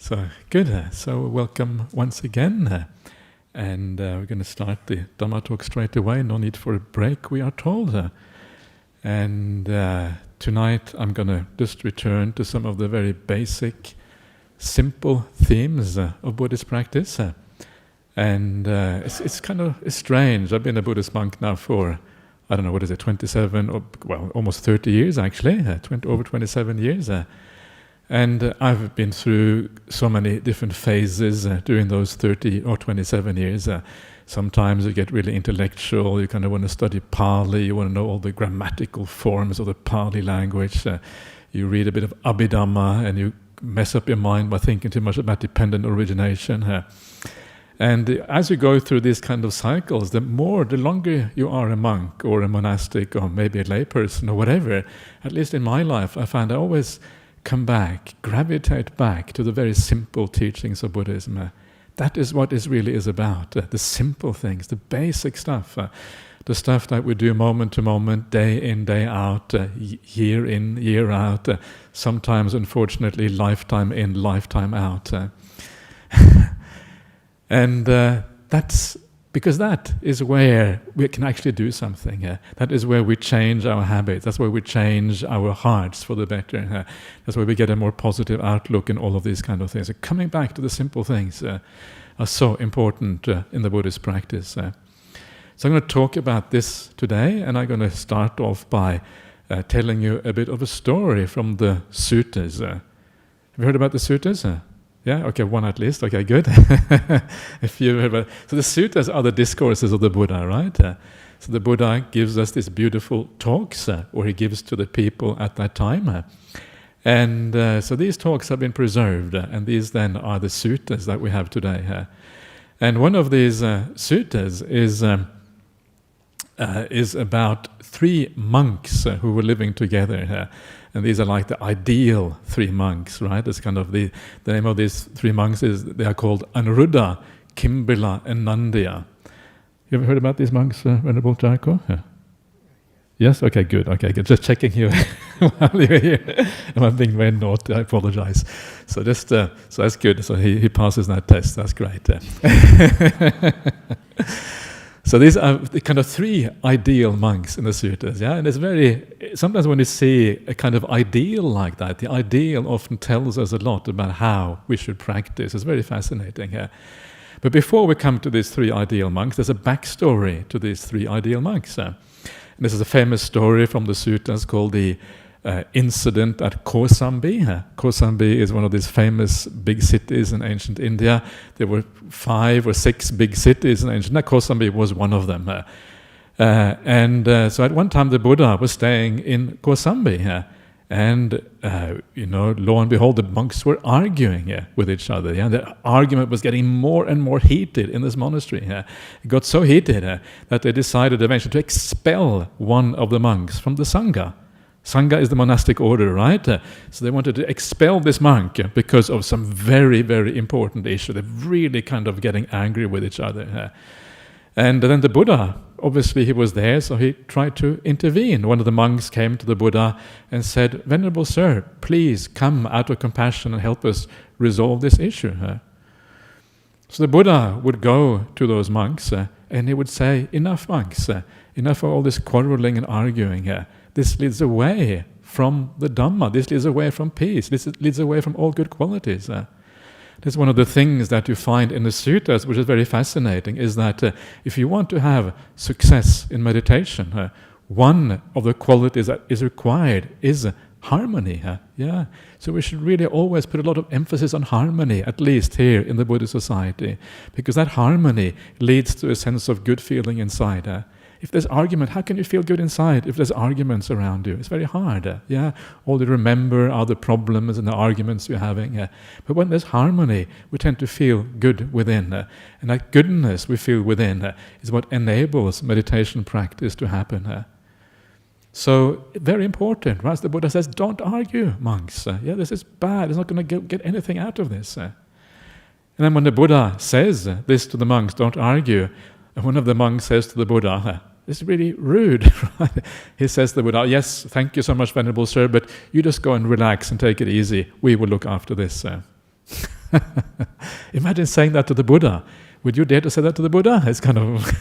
So good. So welcome once again. And we're going to start the Dhamma talk straight away. No need for a break, we are told. And tonight I'm going to just return to some of the very basic, simple themes of Buddhist practice. And it's kind of strange. I've been a Buddhist monk now for, 27 or, almost 30 years actually, over 27 years. And I've been through so many different phases during those 30 or 27 years. Sometimes you get really intellectual, you kind of want to study Pali, you want to know all the grammatical forms of the Pali language. You read a bit of Abhidhamma and you mess up your mind by thinking too much about dependent origination. And as you go through these kind of cycles, the longer you are a monk or a monastic or maybe a layperson or whatever, at least in my life, I find I always gravitate back to the very simple teachings of Buddhism. That is what it really is about, the simple things, the basic stuff, the stuff that we do moment to moment, day in, day out, year in, year out, sometimes, unfortunately, lifetime in, lifetime out. And that's because that is where we can actually do something. That is where we change our habits. That's where we change our hearts for the better. That's where we get a more positive outlook in all of these kind of things. So coming back to the simple things are so important in the Buddhist practice. So I'm going to talk about this today, and I'm going to start off by telling you a bit of a story from the suttas. Have you heard about the suttas? Yeah, okay, one at least. Okay, good. So the suttas are the discourses of the Buddha, right? So the Buddha gives us these beautiful talks, or he gives to the people at that time. And so these talks have been preserved, and these then are the suttas that we have today. And one of these suttas is about three monks who were living together. And these are like the ideal three monks, right? It's kind of the name of these three monks they are called Anuruddha, Kimbila, and Nandiya. You ever heard about these monks, Venerable Jarko? Yeah. Yes? Okay, good. Just checking you while you're here. Am I being very naughty? I apologize. So so that's good. So he passes that test. That's great. So these are the kind of three ideal monks in the suttas, yeah? And it's sometimes when you see a kind of ideal like that, the ideal often tells us a lot about how we should practice. It's very fascinating here. But before we come to these three ideal monks, there's a backstory to these three ideal monks. And this is a famous story from the suttas called the incident at Kosambi. Kosambi is one of these famous big cities in ancient India. There were 5 or 6 big cities in ancient India. Kosambi was one of them. So at one time the Buddha was staying in Kosambi. And, lo and behold, the monks were arguing with each other. Yeah? The argument was getting more and more heated in this monastery. It got so heated that they decided eventually to expel one of the monks from the Sangha. Sangha is the monastic order, right? So they wanted to expel this monk because of some very, very important issue. They're really kind of getting angry with each other. And then the Buddha, obviously he was there, so he tried to intervene. One of the monks came to the Buddha and said, "Venerable Sir, please come out of compassion and help us resolve this issue." So the Buddha would go to those monks and he would say, "Enough, monks, enough of all this quarreling and arguing. This leads away from the Dhamma. This leads away from peace. This leads away from all good qualities." This is one of the things that you find in the suttas, which is very fascinating, is that if you want to have success in meditation, one of the qualities that is required is harmony. So we should really always put a lot of emphasis on harmony, at least here in the Buddhist society, because that harmony leads to a sense of good feeling inside. If there's argument, how can you feel good inside if there's arguments around you? It's very hard. All you remember are the problems and the arguments you're having. But when there's harmony, we tend to feel good within. And that goodness we feel within is what enables meditation practice to happen. So, very important, right? The Buddha says, don't argue, monks. This is bad. It's not going to get anything out of this. And then when the Buddha says this to the monks, don't argue, and one of the monks says to the Buddha, It's really rude, right? He says to the Buddha, "Yes, thank you so much, Venerable Sir, but you just go and relax and take it easy. We will look after this." Imagine saying that to the Buddha. Would you dare to say that to the Buddha? It's kind of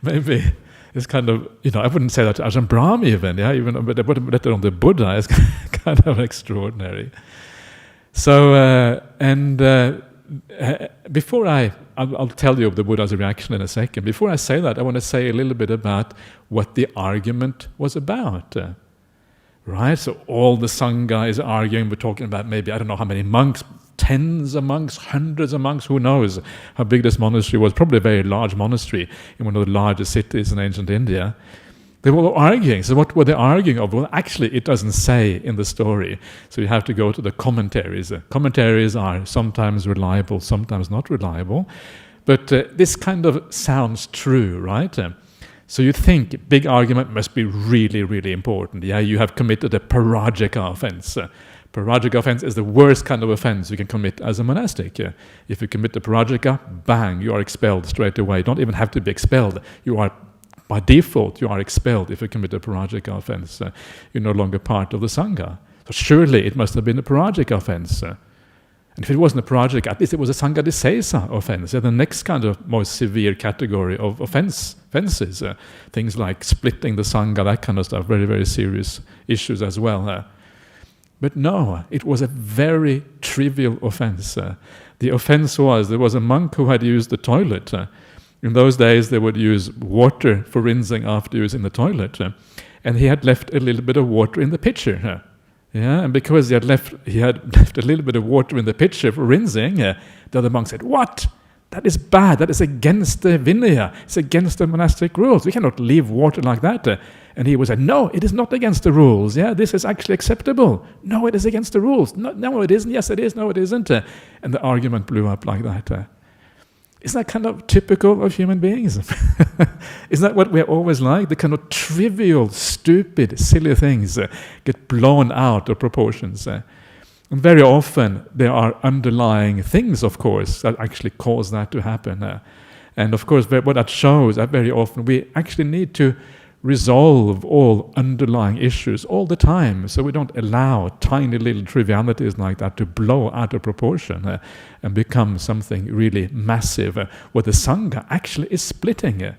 maybe it's kind of, I wouldn't say that to Ajahn Brahmali even, but let alone the Buddha. It's kind of extraordinary. So, before I'll tell you of the Buddha's reaction in a second. Before I say that, I want to say a little bit about what the argument was about. Right? So all the Sangha is arguing. We're talking about maybe, I don't know how many monks, tens of monks, hundreds of monks, who knows how big this monastery was. Probably a very large monastery in one of the largest cities in ancient India. They were all arguing. So what were they arguing of? Well, actually, it doesn't say in the story. So you have to go to the commentaries. Commentaries are sometimes reliable, sometimes not reliable. But this kind of sounds true, right? So you think big argument must be really, really important. Yeah, you have committed a parajika offense. Parajika offense is the worst kind of offense you can commit as a monastic. If you commit the parajika, bang, you are expelled straight away. You don't even have to be expelled. You are, by default, you are expelled if you commit a parajika offense. You're no longer part of the Sangha. So surely it must have been a parajika offense. And if it wasn't a parajika, at least it was a Sangha Disesa offense. The next kind of most severe category of offenses. Things like splitting the Sangha, that kind of stuff. Very, very serious issues as well. But no, it was a very trivial offense. The offense was, there was a monk who had used the toilet. In those days, they would use water for rinsing after using the toilet. And he had left a little bit of water in the pitcher. Yeah, and because he had left a little bit of water in the pitcher for rinsing, the other monk said, "What? That is bad. That is against the Vinaya. It's against the monastic rules. We cannot leave water like that." And he was like, "No, it is not against the rules. Yeah, this is actually acceptable. No, it is against the rules. No, it isn't. Yes, it is. No, it isn't." And the argument blew up like that. Isn't that kind of typical of human beings? Isn't that what we're always like? The kind of trivial, stupid, silly things get blown out of proportions. And very often there are underlying things, of course, that actually cause that to happen. And of course, what that shows that very often we actually need to resolve all underlying issues all the time, so we don't allow tiny little trivialities like that to blow out of proportion and become something really massive, where the Sangha actually is splitting.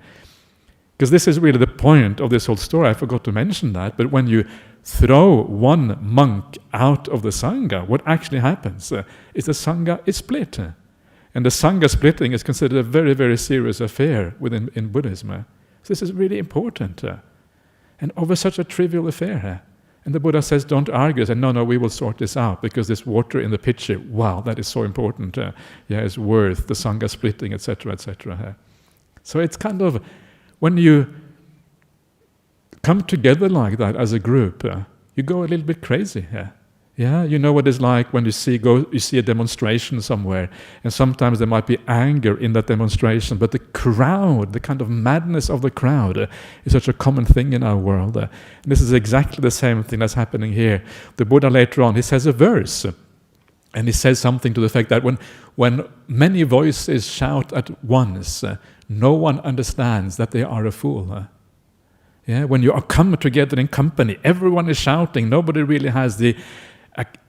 Because this is really the point of this whole story. I forgot to mention that, but when you throw one monk out of the Sangha, what actually happens is the Sangha is split. And the Sangha splitting is considered a very, very serious affair in Buddhism. This is really important. And over such a trivial affair. And the Buddha says, don't argue. Say, no, we will sort this out because this water in the pitcher, wow, that is so important. It's worth the Sangha splitting, etc., etc. So it's kind of, when you come together like that as a group, you go a little bit crazy. Yeah, you know what it's like when you see a demonstration somewhere, and sometimes there might be anger in that demonstration, but the crowd, the kind of madness of the crowd, is such a common thing in our world. And this is exactly the same thing that's happening here. The Buddha later on, he says a verse, and he says something to the effect that when many voices shout at once, no one understands that they are a fool. When you are come together in company, everyone is shouting, nobody really has the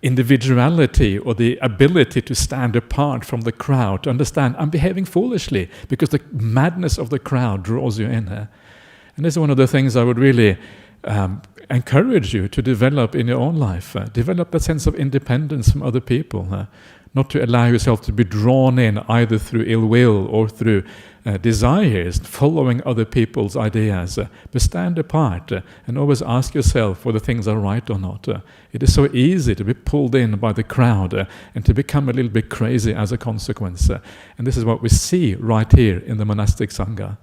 individuality or the ability to stand apart from the crowd, to understand I'm behaving foolishly because the madness of the crowd draws you in. And this is one of the things I would really encourage you to develop in your own life. Develop that sense of independence from other people. Not to allow yourself to be drawn in either through ill will or through desires, following other people's ideas. But stand apart and always ask yourself whether things are right or not. It is so easy to be pulled in by the crowd and to become a little bit crazy as a consequence. And this is what we see right here in the monastic Sangha.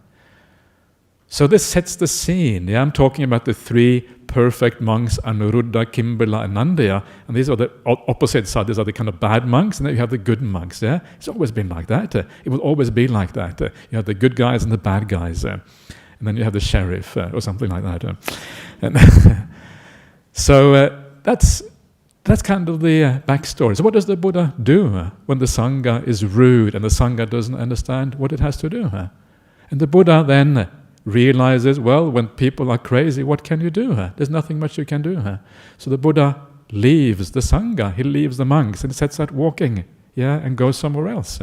So this sets the scene. I'm talking about the three perfect monks, Anuruddha, Kimbala, and Nandaya. And these are the opposite sides. These are the kind of bad monks, and then you have the good monks. It's always been like that. It will always be like that. You have the good guys and the bad guys. And then you have the sheriff or something like that. And so that's kind of the backstory. So what does the Buddha do when the Sangha is rude and the Sangha doesn't understand what it has to do? And the Buddha then realizes, well, when people are crazy, what can you do? There's nothing much you can do. So the Buddha leaves the Sangha, he leaves the monks, and sets out walking and go somewhere else.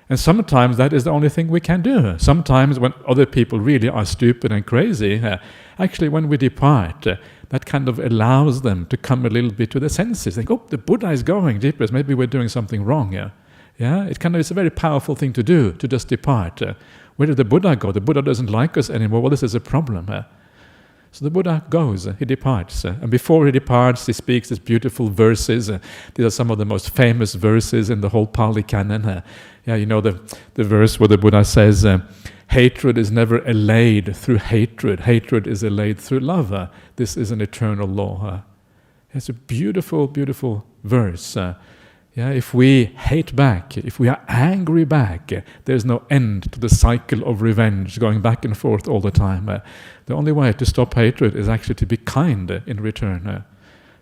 And sometimes that is the only thing we can do. Sometimes when other people really are stupid and crazy, actually when we depart, that kind of allows them to come a little bit to their senses. Think, oh, the Buddha is going, jeepers, maybe we're doing something wrong. It's a very powerful thing to do, to just depart. Where did the Buddha go? The Buddha doesn't like us anymore. Well, this is a problem. So the Buddha goes, he departs. And before he departs, he speaks these beautiful verses. These are some of the most famous verses in the whole Pali Canon. You know the verse where the Buddha says, hatred is never allayed through hatred. Hatred is allayed through love. This is an eternal law. It's a beautiful, beautiful verse. If we hate back, if we are angry back, there's no end to the cycle of revenge going back and forth all the time. The only way to stop hatred is actually to be kind in return.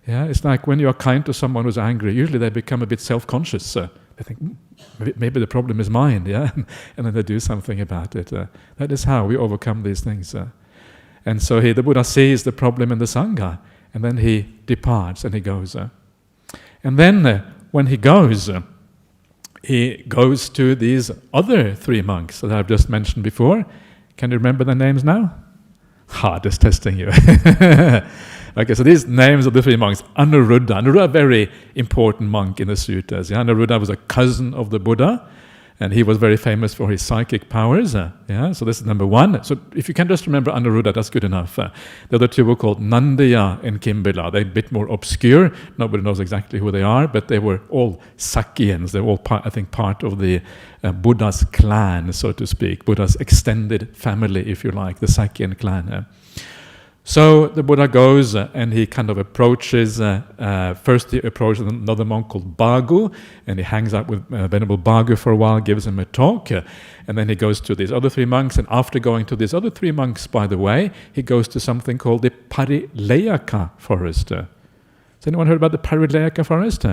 It's like when you are kind to someone who's angry, usually they become a bit self-conscious. They think, maybe the problem is mine, and then they do something about it. That is how we overcome these things. And so the Buddha sees the problem in the Sangha, and then he departs and he goes. And then when he goes to these other 3 monks that I've just mentioned before. Can you remember their names now? Just testing you. Okay, so these names of the 3 monks. Anuruddha, a very important monk in the suttas. Anuruddha was a cousin of the Buddha, and he was very famous for his psychic powers. So this is number 1. So if you can just remember Anuruddha, that's good enough. The other 2 were called Nandaya and Kimbila. They're a bit more obscure. Nobody knows exactly who they are, but they were all Sakyans. They were all, part of the Buddha's clan, so to speak. Buddha's extended family, if you like, the Sakyan clan. So the Buddha goes and he kind of approaches, first he approaches another monk called Bhagu, and he hangs out with Venerable Bhagu for a while, gives him a talk, and then he goes to these other 3 monks, and after going to these other 3 monks, by the way, he goes to something called the Parilayaka forest. Has anyone heard about the Parilayaka forest?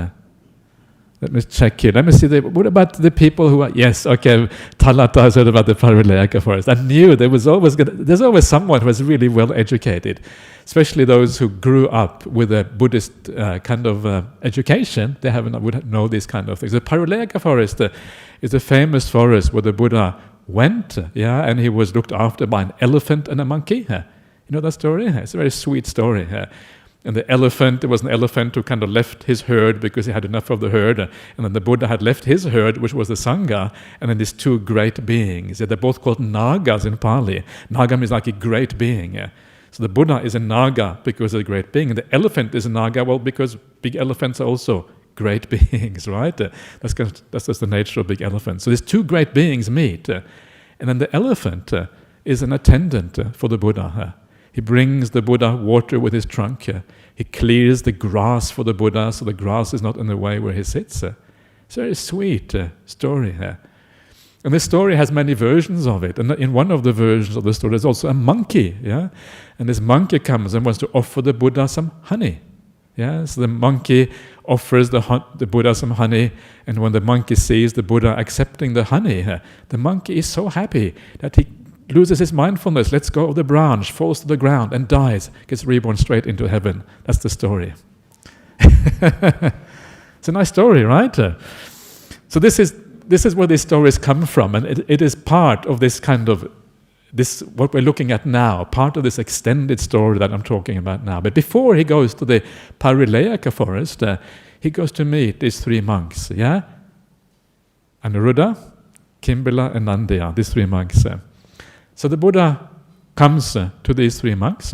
Let me check here. Let me see. What about the people who are... Yes, okay. Talata has heard about the Parilayaka forest. I knew there's always someone who is really well educated, especially those who grew up with a Buddhist kind of education. They would know these kind of things. The Parilayaka forest is a famous forest where the Buddha went, and he was looked after by an elephant and a monkey. You know that story? It's a very sweet story. And there was an elephant who kind of left his herd because he had enough of the herd. And then the Buddha had left his herd, which was the Sangha. And then these 2 great beings. They're both called Nagas in Pali. Naga means like a great being. So the Buddha is a Naga because of a great being. And the elephant is a Naga, well, because big elephants are also great beings, right? That's just the nature of big elephants. So these 2 great beings meet. And then the elephant is an attendant for the Buddha. He brings the Buddha water with his trunk. He clears the grass for the Buddha so the grass is not in the way where he sits. It's a very sweet story. And this story has many versions of it. And in one of the versions of the story, there's also a monkey. And this monkey comes and wants to offer the Buddha some honey. So the monkey offers the Buddha some honey. And when the monkey sees the Buddha accepting the honey, the monkey is so happy that he loses his mindfulness, lets go of the branch, falls to the ground and dies, gets reborn straight into heaven. That's the story. It's a nice story, right? So this is where these stories come from, and it is part of this kind of, what we're looking at now, part of this extended story that I'm talking about now. But before he goes to the Parilayaka forest, he goes to meet these 3 monks, Anuruddha, Kimbila and Nandaya, these 3 monks. So the Buddha comes to these 3 monks,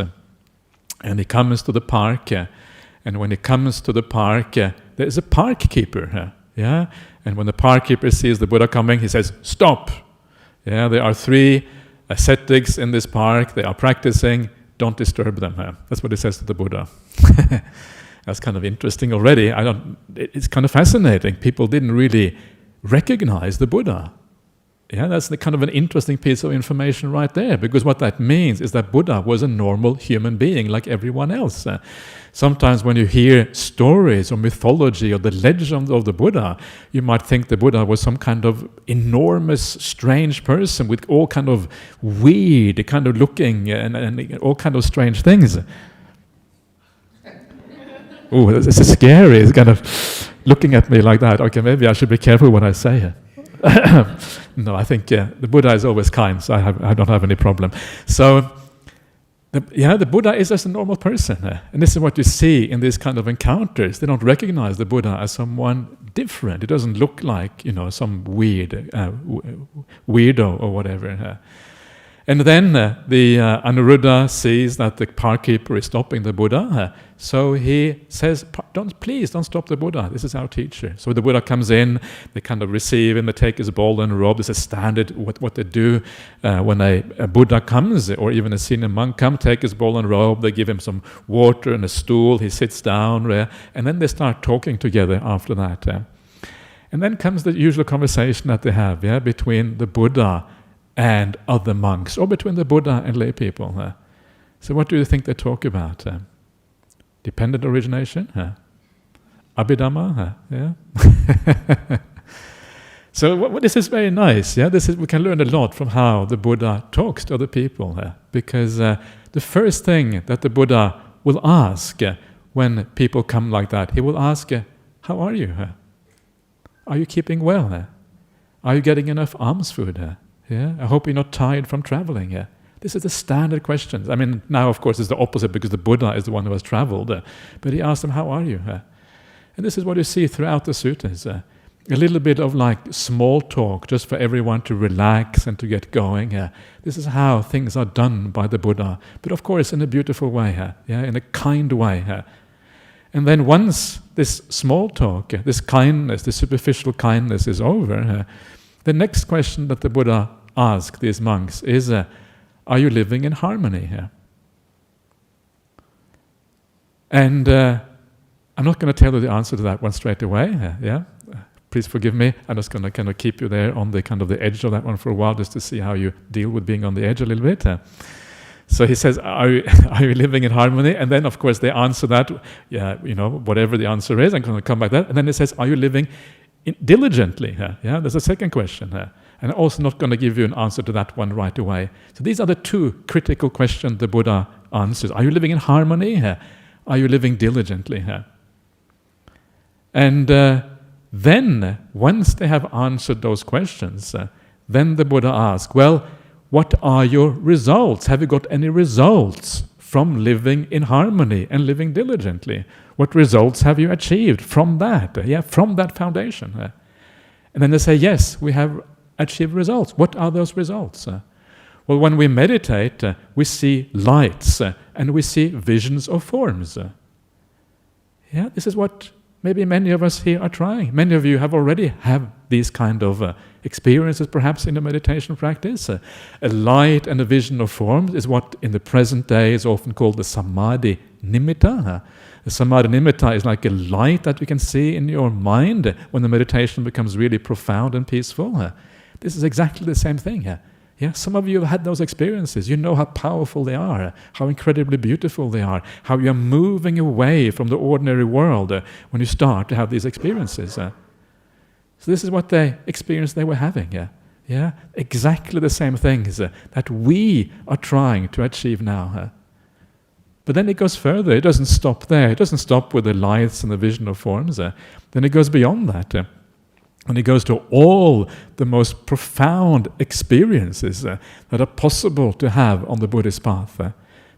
and he comes to the park, and when he comes to the park, there is a park keeper, and when the park keeper sees the Buddha coming, he says, "Stop! There are 3 ascetics in this park, they are practicing, don't disturb them." That's what he says to the Buddha. That's kind of interesting already. It's kind of fascinating. People didn't really recognize the Buddha. That's the kind of an interesting piece of information right there, because what that means is that Buddha was a normal human being like everyone else. Sometimes when you hear stories or mythology or the legend of the Buddha, you might think the Buddha was some kind of enormous, strange person with all kind of weird kind of looking and all kind of strange things. Oh, this is scary. It's kind of looking at me like that. Okay, maybe I should be careful what I say. No, I think the Buddha is always kind, so I don't have any problem. So, the Buddha is just a normal person. And this is what you see in these kind of encounters. They don't recognize the Buddha as someone different. It doesn't look like, some weird weirdo or whatever. And then the Anuruddha sees that the park keeper is stopping the Buddha, so he says, please don't stop the Buddha, this is our teacher. So the Buddha comes in, they kind of receive him, they take his bowl and robe. This is standard what they do when a Buddha comes, or even a senior monk comes, take his bowl and robe, they give him some water and a stool, he sits down, and then they start talking together after that. And then comes the usual conversation that they have between the Buddha and other monks, or between the Buddha and lay people. So what do you think they talk about? Dependent origination? Abhidhamma? So this is very nice. We can learn a lot from how the Buddha talks to other people. Because the first thing that the Buddha will ask when people come like that, he will ask, how are you? Are you keeping well? Are you getting enough alms food? I hope you're not tired from traveling. This is the standard questions. I mean, now of course it's the opposite because the Buddha is the one who has traveled. But he asked them, how are you? And this is what you see throughout the suttas. A little bit of like small talk just for everyone to relax and to get going. This is how things are done by the Buddha. But of course in a beautiful way. In a kind way. And then once this small talk, this kindness, this superficial kindness is over, the next question that the Buddha asked these monks is, are you living in harmony here? And I'm not going to tell you the answer to that one straight away. Please forgive me. I'm just going to kind of keep you there on the kind of the edge of that one for a while, just to see how you deal with being on the edge a little bit. So he says, are you living in harmony? And then, of course, they answer that, whatever the answer is. I'm going to come back to that. And then he says, are you living diligently? There's a second question. And I'm also not going to give you an answer to that one right away. So these are the two critical questions the Buddha answers. Are you living in harmony? Are you living diligently? And then, once they have answered those questions, then the Buddha asks, well, what are your results? Have you got any results from living in harmony and living diligently? What results have you achieved from that? From that foundation. And then they say, yes, we have achieved results. What are those results? Well, when we meditate, we see lights and we see visions of forms. This is what maybe many of us here are trying. Many of you have already have these kind of experiences perhaps in the meditation practice. A light and a vision of forms is what in the present day is often called the samadhi nimitta. The samadhi nimitta is like a light that you can see in your mind when the meditation becomes really profound and peaceful. This is exactly the same thing. Some of you have had those experiences. You know how powerful they are, how incredibly beautiful they are, how you are moving away from the ordinary world when you start to have these experiences. So this is what they experienced they were having. Exactly the same things that we are trying to achieve now. But then it goes further. It doesn't stop there. It doesn't stop with the lights and the vision of forms. Then it goes beyond that. And it goes to all the most profound experiences that are possible to have on the Buddhist path.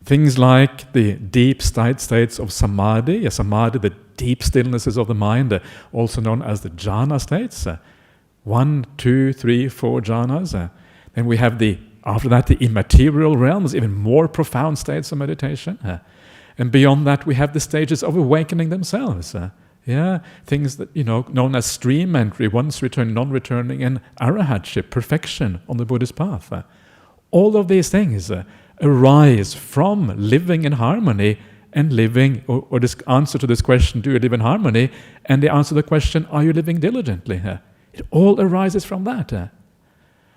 Things like the deep states of samadhi, samadhi, the deep stillnesses of the mind, also known as the jhana states. 1, 2, 3, 4 jhanas. Then we have after that, the immaterial realms, even more profound states of meditation. And beyond that, we have the stages of awakening themselves. Things that, known as stream entry, once returning, non-returning, and arahatship, perfection on the Buddhist path. All of these things arise from living in harmony and living, or this answer to this question, do you live in harmony? And the answer to the question, are you living diligently? It all arises from that.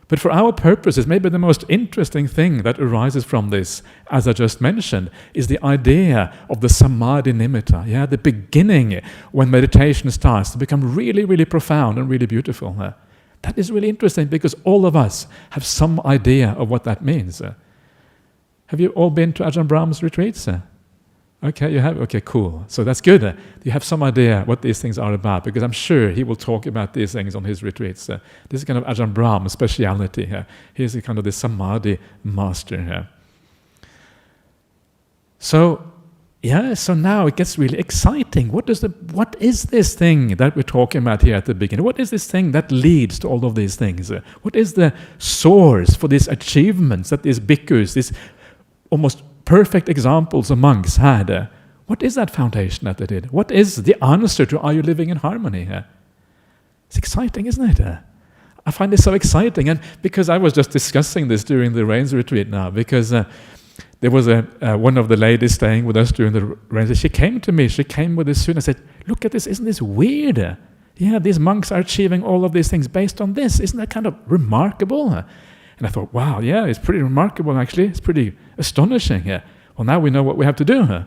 But for our purposes, maybe the most interesting thing that arises from this, as I just mentioned, is the idea of the samadhi nimitta, the beginning when meditation starts to become really, really profound and really beautiful. That is really interesting because all of us have some idea of what that means. Have you all been to Ajahn Brahm's retreats? Okay, you have? Okay, cool. So that's good. You have some idea what these things are about, because I'm sure he will talk about these things on his retreats. This is kind of Ajahn Brahm's speciality. He's the kind of the samadhi master. So now it gets really exciting. What is this thing that we're talking about here at the beginning? What is this thing that leads to all of these things? What is the source for these achievements that these bhikkhus, these almost perfect examples of monks had? What is that foundation that they did? What is the answer to are you living in harmony? It's exciting, isn't it? I find this so exciting, and because I was just discussing this during the Rains retreat now, because there was one of the ladies staying with us during the Rains. She came to me. She came with this student and said, "Look at this! Isn't this weird? Yeah, these monks are achieving all of these things based on this. Isn't that kind of remarkable?" And I thought, wow, yeah, it's pretty remarkable actually. It's pretty astonishing. Well, now we know what we have to do.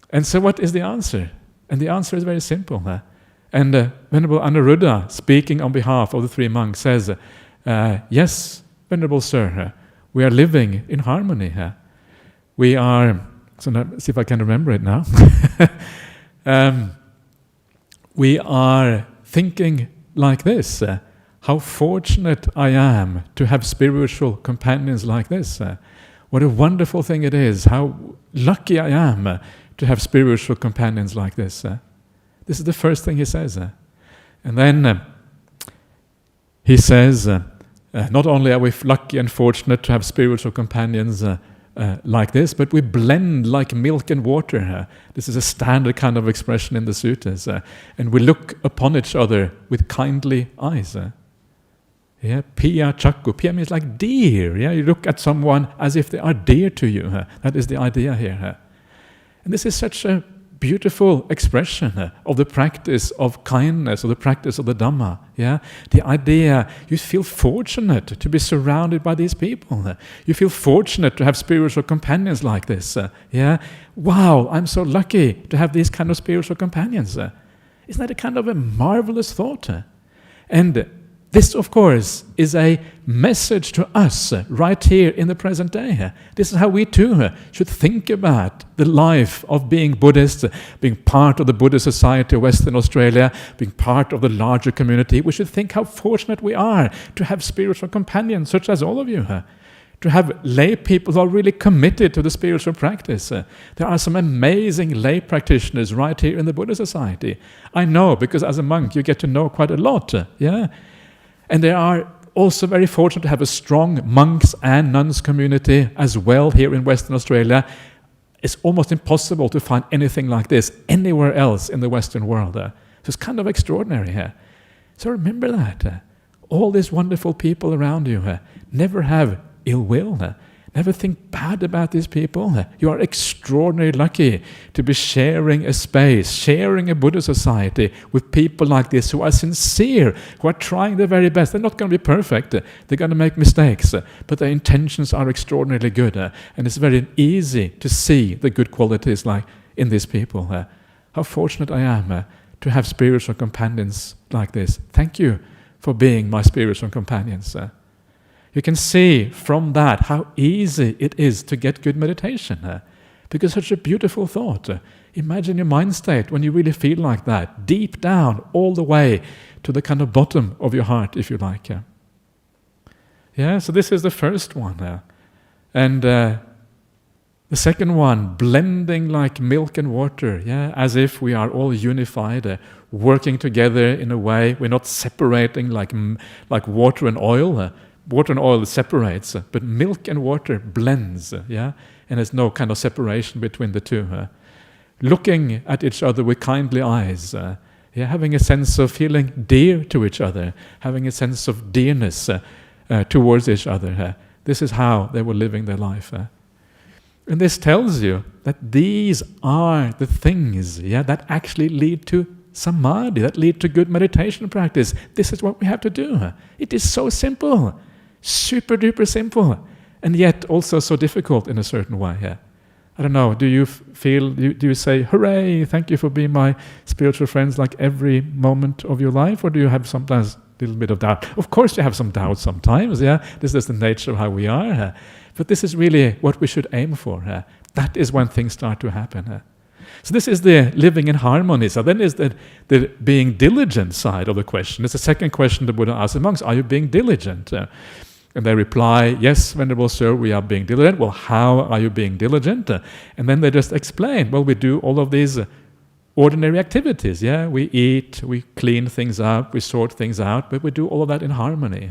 And so what is the answer? And the answer is very simple. And Venerable Anuruddha, speaking on behalf of the three monks, says, yes, Venerable Sir, we are living in harmony. We are, so now, see if I can remember it now. We are thinking like this. How fortunate I am to have spiritual companions like this. What a wonderful thing it is. How lucky I am to have spiritual companions like this. This is the first thing he says. And then he says, not only are we lucky and fortunate to have spiritual companions like this, but we blend like milk and water. This is a standard kind of expression in the suttas. And we look upon each other with kindly eyes. Yeah, piya chakku. Piya means like dear. Yeah, you look at someone as if they are dear to you. That is the idea here. And this is such a beautiful expression of the practice of kindness, or the practice of the Dhamma. Yeah, the idea you feel fortunate to be surrounded by these people. You feel fortunate to have spiritual companions like this. Yeah, wow, I'm so lucky to have these kind of spiritual companions. Isn't that a kind of a marvelous thought? And this, of course, is a message to us right here in the present day. This is how we too should think about the life of being Buddhist, being part of the Buddhist Society of Western Australia, being part of the larger community. We should think how fortunate we are to have spiritual companions such as all of you. To have lay people who are really committed to the spiritual practice. There are some amazing lay practitioners right here in the Buddhist Society. I know, because as a monk you get to know quite a lot. Yeah. And they are also very fortunate to have a strong monks and nuns community as well here in Western Australia. It's almost impossible to find anything like this anywhere else in the Western world. So it's kind of extraordinary here. So remember that. All these wonderful people around you. Never have ill will. Never think bad about these people. You are extraordinarily lucky to be sharing a space, sharing a Buddha society with people like this who are sincere, who are trying their very best. They're not going to be perfect. They're going to make mistakes, but their intentions are extraordinarily good. And it's very easy to see the good qualities like in these people. How fortunate I am to have spiritual companions like this. Thank you for being my spiritual companions. You can see from that how easy it is to get good meditation. Because such a beautiful thought. Imagine your mind state when you really feel like that, deep down, all the way to the kind of bottom of your heart, if you like. Yeah, so this is the first one. And the second one, blending like milk and water, yeah, as if we are all unified, working together in a way, we're not separating like water and oil. Water and oil separates, but milk and water blends, yeah? And there's no kind of separation between the two. Looking at each other with kindly eyes, yeah? Having a sense of feeling dear to each other, having a sense of dearness towards each other. This is how they were living their life. And this tells you that these are the things, yeah, that actually lead to samadhi, that lead to good meditation practice. This is what we have to do. It is so simple. Super duper simple, and yet also so difficult in a certain way. Yeah. I don't know, do you feel, do you say, hooray, thank you for being my spiritual friends like every moment of your life, or do you have sometimes a little bit of doubt? Of course you have some doubt sometimes, yeah, this is the nature of how we are, but this is really what we should aim for, that is when things start to happen. So this is the living in harmony. So then is the being diligent side of the question. It's the second question the Buddha asks the monks, are you being diligent? And they reply, yes, Venerable Sir, we are being diligent. Well, how are you being diligent? And then they just explain, well, we do all of these ordinary activities. Yeah, we eat, we clean things up, we sort things out, but we do all of that in harmony.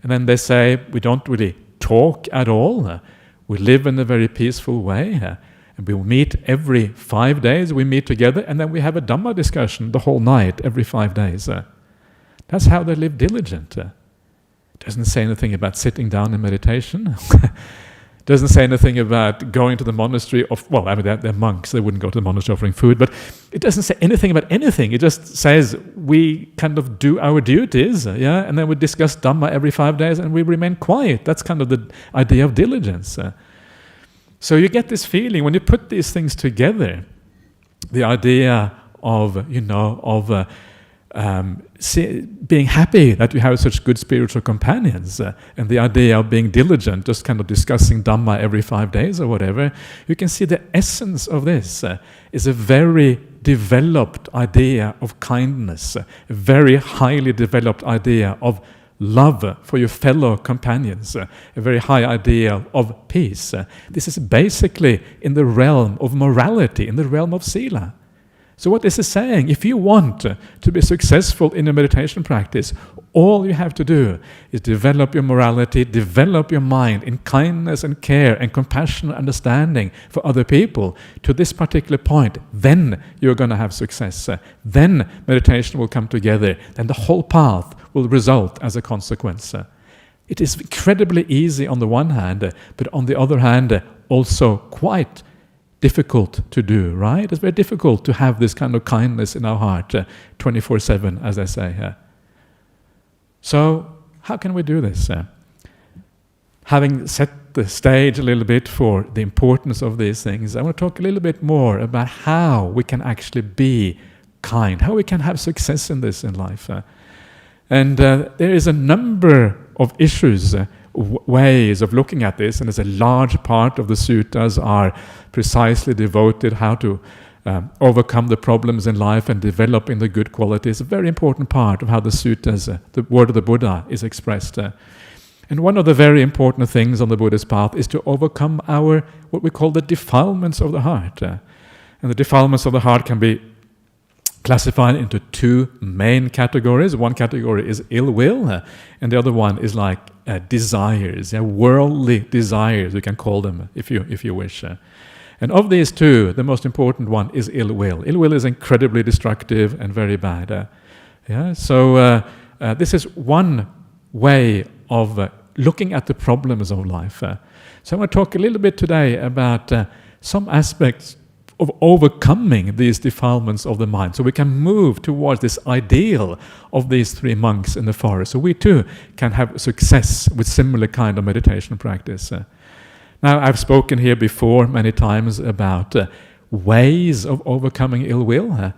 And then they say, we don't really talk at all. We live in a very peaceful way. And we meet every 5 days, we meet together, and then we have a Dhamma discussion the whole night, every 5 days. That's how they live diligent. Doesn't say anything about sitting down in meditation. Doesn't say anything about going to the monastery they're monks, they wouldn't go to the monastery offering food, but it doesn't say anything about anything. It just says we kind of do our duties, and then we discuss Dhamma every 5 days and we remain quiet. That's kind of the idea of diligence. So you get this feeling, when you put these things together, the idea of, being happy that you have such good spiritual companions, and the idea of being diligent, just kind of discussing Dhamma every 5 days or whatever, you can see the essence of this is a very developed idea of kindness, a very highly developed idea of love for your fellow companions, a very high idea of peace. This is basically in the realm of morality, in the realm of sila. So what this is saying, if you want to be successful in your meditation practice, all you have to do is develop your morality, develop your mind in kindness and care and compassion and understanding for other people to this particular point. Then you're going to have success. Then meditation will come together. Then the whole path will result as a consequence. It is incredibly easy on the one hand, but on the other hand, also quite difficult to do, right? It's very difficult to have this kind of kindness in our heart 24/7, as I say. So, how can we do this? Having set the stage a little bit for the importance of these things, I want to talk a little bit more about how we can actually be kind, how we can have success in this in life. And there is a number of issues, ways of looking at this, and there's a large part of the suttas are precisely devoted how to overcome the problems in life and develop in the good qualities. A very important part of how the suttas, the word of the Buddha, is expressed. And one of the very important things on the Buddhist path is to overcome our, what we call the defilements of the heart. And the defilements of the heart can be classified into two main categories. One category is ill will, and the other one is like desires, worldly desires, you can call them if you wish. And of these two, the most important one is ill will. Ill will is incredibly destructive and very bad. So this is one way of looking at the problems of life. So I want to talk a little bit today about some aspects of overcoming these defilements of the mind, so we can move towards this ideal of these three monks in the forest, so we too can have success with similar kind of meditation practice. Now, I've spoken here before many times about ways of overcoming ill will,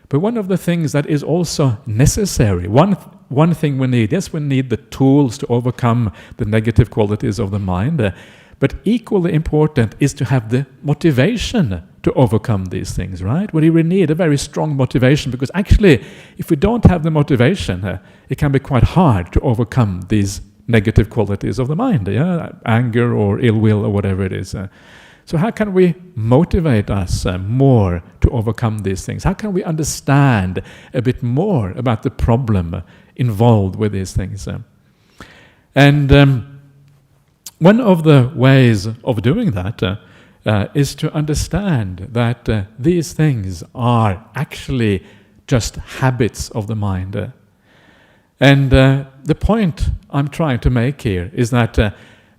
but one of the things that is also necessary, one thing we need, yes, we need the tools to overcome the negative qualities of the mind, but equally important is to have the motivation to overcome these things, right? We really need a very strong motivation, because actually, if we don't have the motivation, it can be quite hard to overcome these negative qualities of the mind, anger or ill will or whatever it is. So how can we motivate us more to overcome these things? How can we understand a bit more about the problem involved with these things? And one of the ways of doing that is to understand that these things are actually just habits of the mind. And the point I'm trying to make here is that,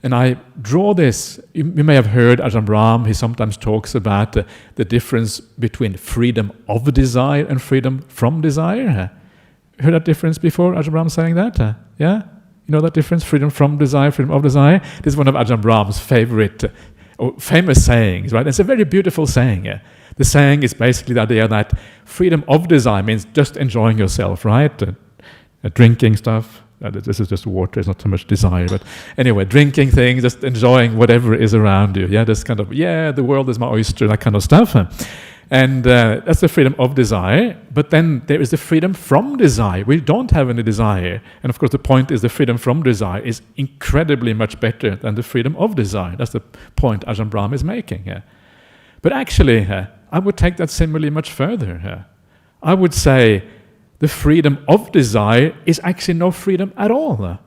and I draw this, you may have heard Ajahn Brahm, he sometimes talks about the difference between freedom of desire and freedom from desire. Heard that difference before, Ajahn Brahm saying that? Yeah? You know that difference? Freedom from desire, freedom of desire? This is one of Ajahn Brahm's famous sayings, right? It's a very beautiful saying. The saying is basically the idea that freedom of desire means just enjoying yourself, right? Drinking stuff, This is just water, it's not so much desire. But anyway, drinking things, just enjoying whatever is around you. Yeah, this kind of, the world is my oyster, that kind of stuff. And that's the freedom of desire. But then there is the freedom from desire. We don't have any desire. And of course the point is the freedom from desire is incredibly much better than the freedom of desire. That's the point Ajahn Brahmali is making here. But actually, I would take that simile much further. I would say the freedom of desire is actually no freedom at all.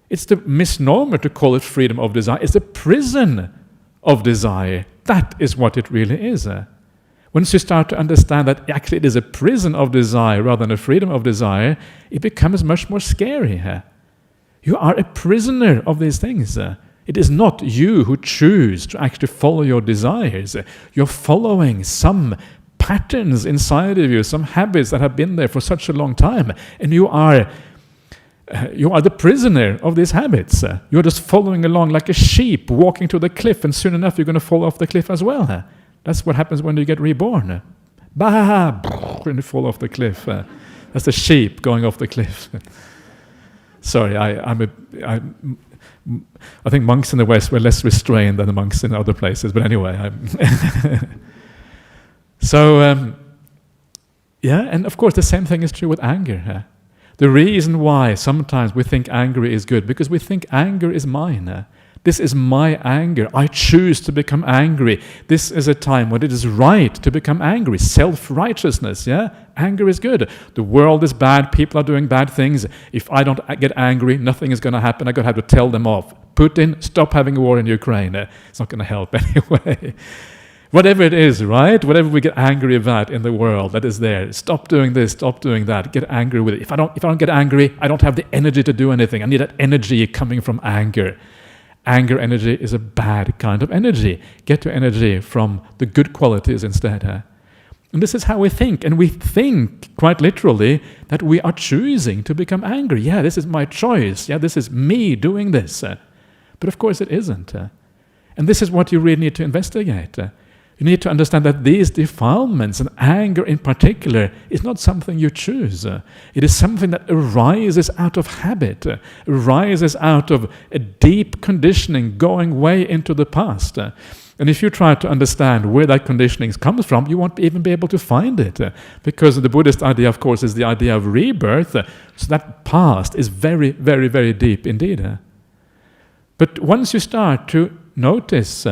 It's the misnomer to call it freedom of desire. It's the prison of desire. That is what it really is. Once you start to understand that actually it is a prison of desire rather than a freedom of desire, it becomes much more scary. You are a prisoner of these things. It is not you who choose to actually follow your desires. You're following some patterns inside of you, some habits that have been there for such a long time, and you are the prisoner of these habits. You're just following along like a sheep walking to the cliff, and soon enough you're going to fall off the cliff as well. That's what happens when you get reborn. Bah! When you fall off the cliff. That's the sheep going off the cliff. Sorry, I think monks in the West were less restrained than the monks in other places. But anyway, and of course the same thing is true with anger. The reason why sometimes we think anger is good, because we think anger is mine. This is my anger. I choose to become angry. This is a time when it is right to become angry. Self-righteousness, Anger is good. The world is bad. People are doing bad things. If I don't get angry, nothing is going to happen. I'm going to have to tell them off. Putin, stop having a war in Ukraine. It's not going to help anyway. Whatever it is, right? Whatever we get angry about in the world that is there, stop doing this, stop doing that. Get angry with it. If I don't get angry, I don't have the energy to do anything. I need that energy coming from anger. Anger energy is a bad kind of energy. Get your energy from the good qualities instead. And this is how we think. And we think, quite literally, that we are choosing to become angry. Yeah, this is my choice. Yeah, this is me doing this. But of course it isn't. And this is what you really need to investigate. You need to understand that these defilements, and anger in particular, is not something you choose. It is something that arises out of habit, arises out of a deep conditioning going way into the past. And if you try to understand where that conditioning comes from, you won't even be able to find it. Because the Buddhist idea, of course, is the idea of rebirth. So that past is very, very, very deep indeed. But once you start to notice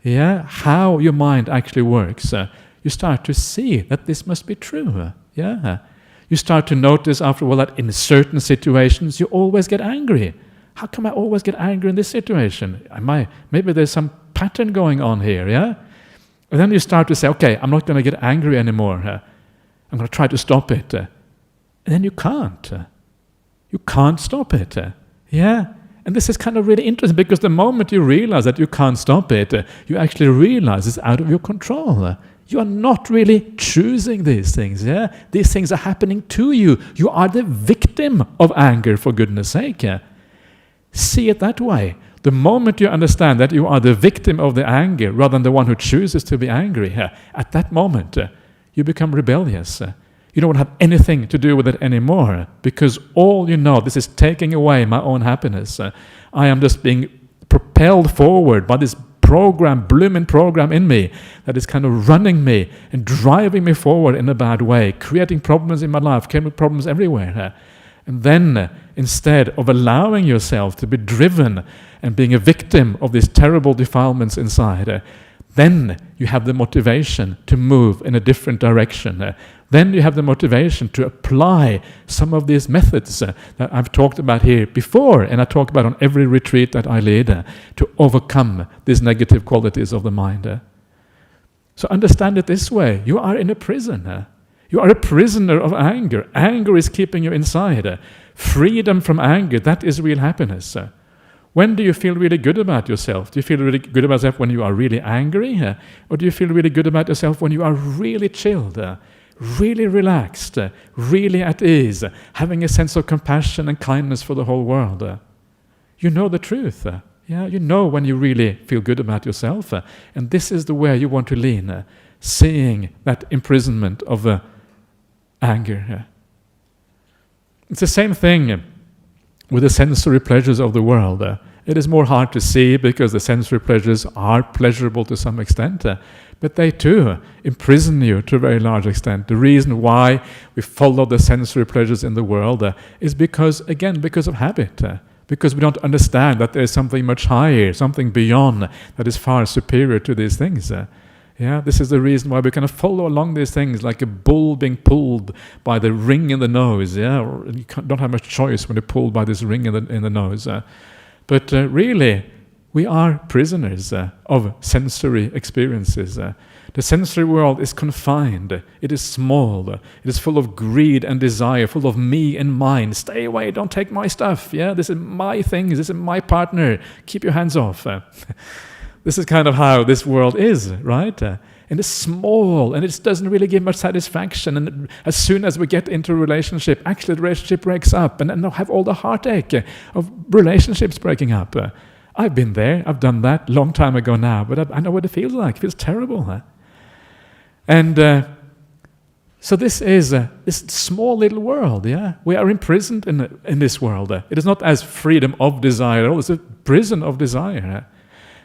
how your mind actually works, you start to see that this must be true. You start to notice after a while that in certain situations you always get angry. How come I always get angry in this situation? Maybe there's some pattern going on here, And then you start to say, okay, I'm not going to get angry anymore. I'm going to try to stop it. And then you can't. You can't stop it. And this is kind of really interesting, because the moment you realize that you can't stop it, you actually realize it's out of your control. You are not really choosing these things. These things are happening to you. You are the victim of anger, for goodness sake. See it that way. The moment you understand that you are the victim of the anger rather than the one who chooses to be angry, at that moment you become rebellious. You don't have anything to do with it anymore, because all you know, this is taking away my own happiness. I am just being propelled forward by this blooming program in me that is kind of running me and driving me forward in a bad way, creating problems in my life, creating problems everywhere. And then, instead of allowing yourself to be driven and being a victim of these terrible defilements inside, then you have the motivation to move in a different direction. Then you have the motivation to apply some of these methods that I've talked about here before, and I talk about on every retreat that I lead, to overcome these negative qualities of the mind. So understand it this way. You are in a prison. You are a prisoner of anger. Anger is keeping you inside. Freedom from anger, that is real happiness. When do you feel really good about yourself? Do you feel really good about yourself when you are really angry? Or do you feel really good about yourself when you are really chilled, really relaxed, really at ease, having a sense of compassion and kindness for the whole world? You know the truth. You know when you really feel good about yourself. And this is the way you want to lean, seeing that imprisonment of anger. It's the same thing with the sensory pleasures of the world. It is more hard to see because the sensory pleasures are pleasurable to some extent, but they too imprison you to a very large extent. The reason why we follow the sensory pleasures in the world is because of habit. Because we don't understand that there is something much higher, something beyond that is far superior to these things. This is the reason why we kind of follow along these things like a bull being pulled by the ring in the nose. Or you don't have much choice when you're pulled by this ring in the nose. But really, we are prisoners of sensory experiences. The sensory world is confined. It is small. It is full of greed and desire, full of me and mine. Stay away, don't take my stuff. This is my things, this is my partner. Keep your hands off. This is kind of how this world is, right? And it's small, and it doesn't really give much satisfaction. And as soon as we get into a relationship, actually the relationship breaks up, and I have all the heartache of relationships breaking up. I've been there, I've done that, long time ago now, but I know what it feels like. It feels terrible. And so this is this small little world, We are imprisoned in this world. It is not as freedom of desire at all, it's a prison of desire.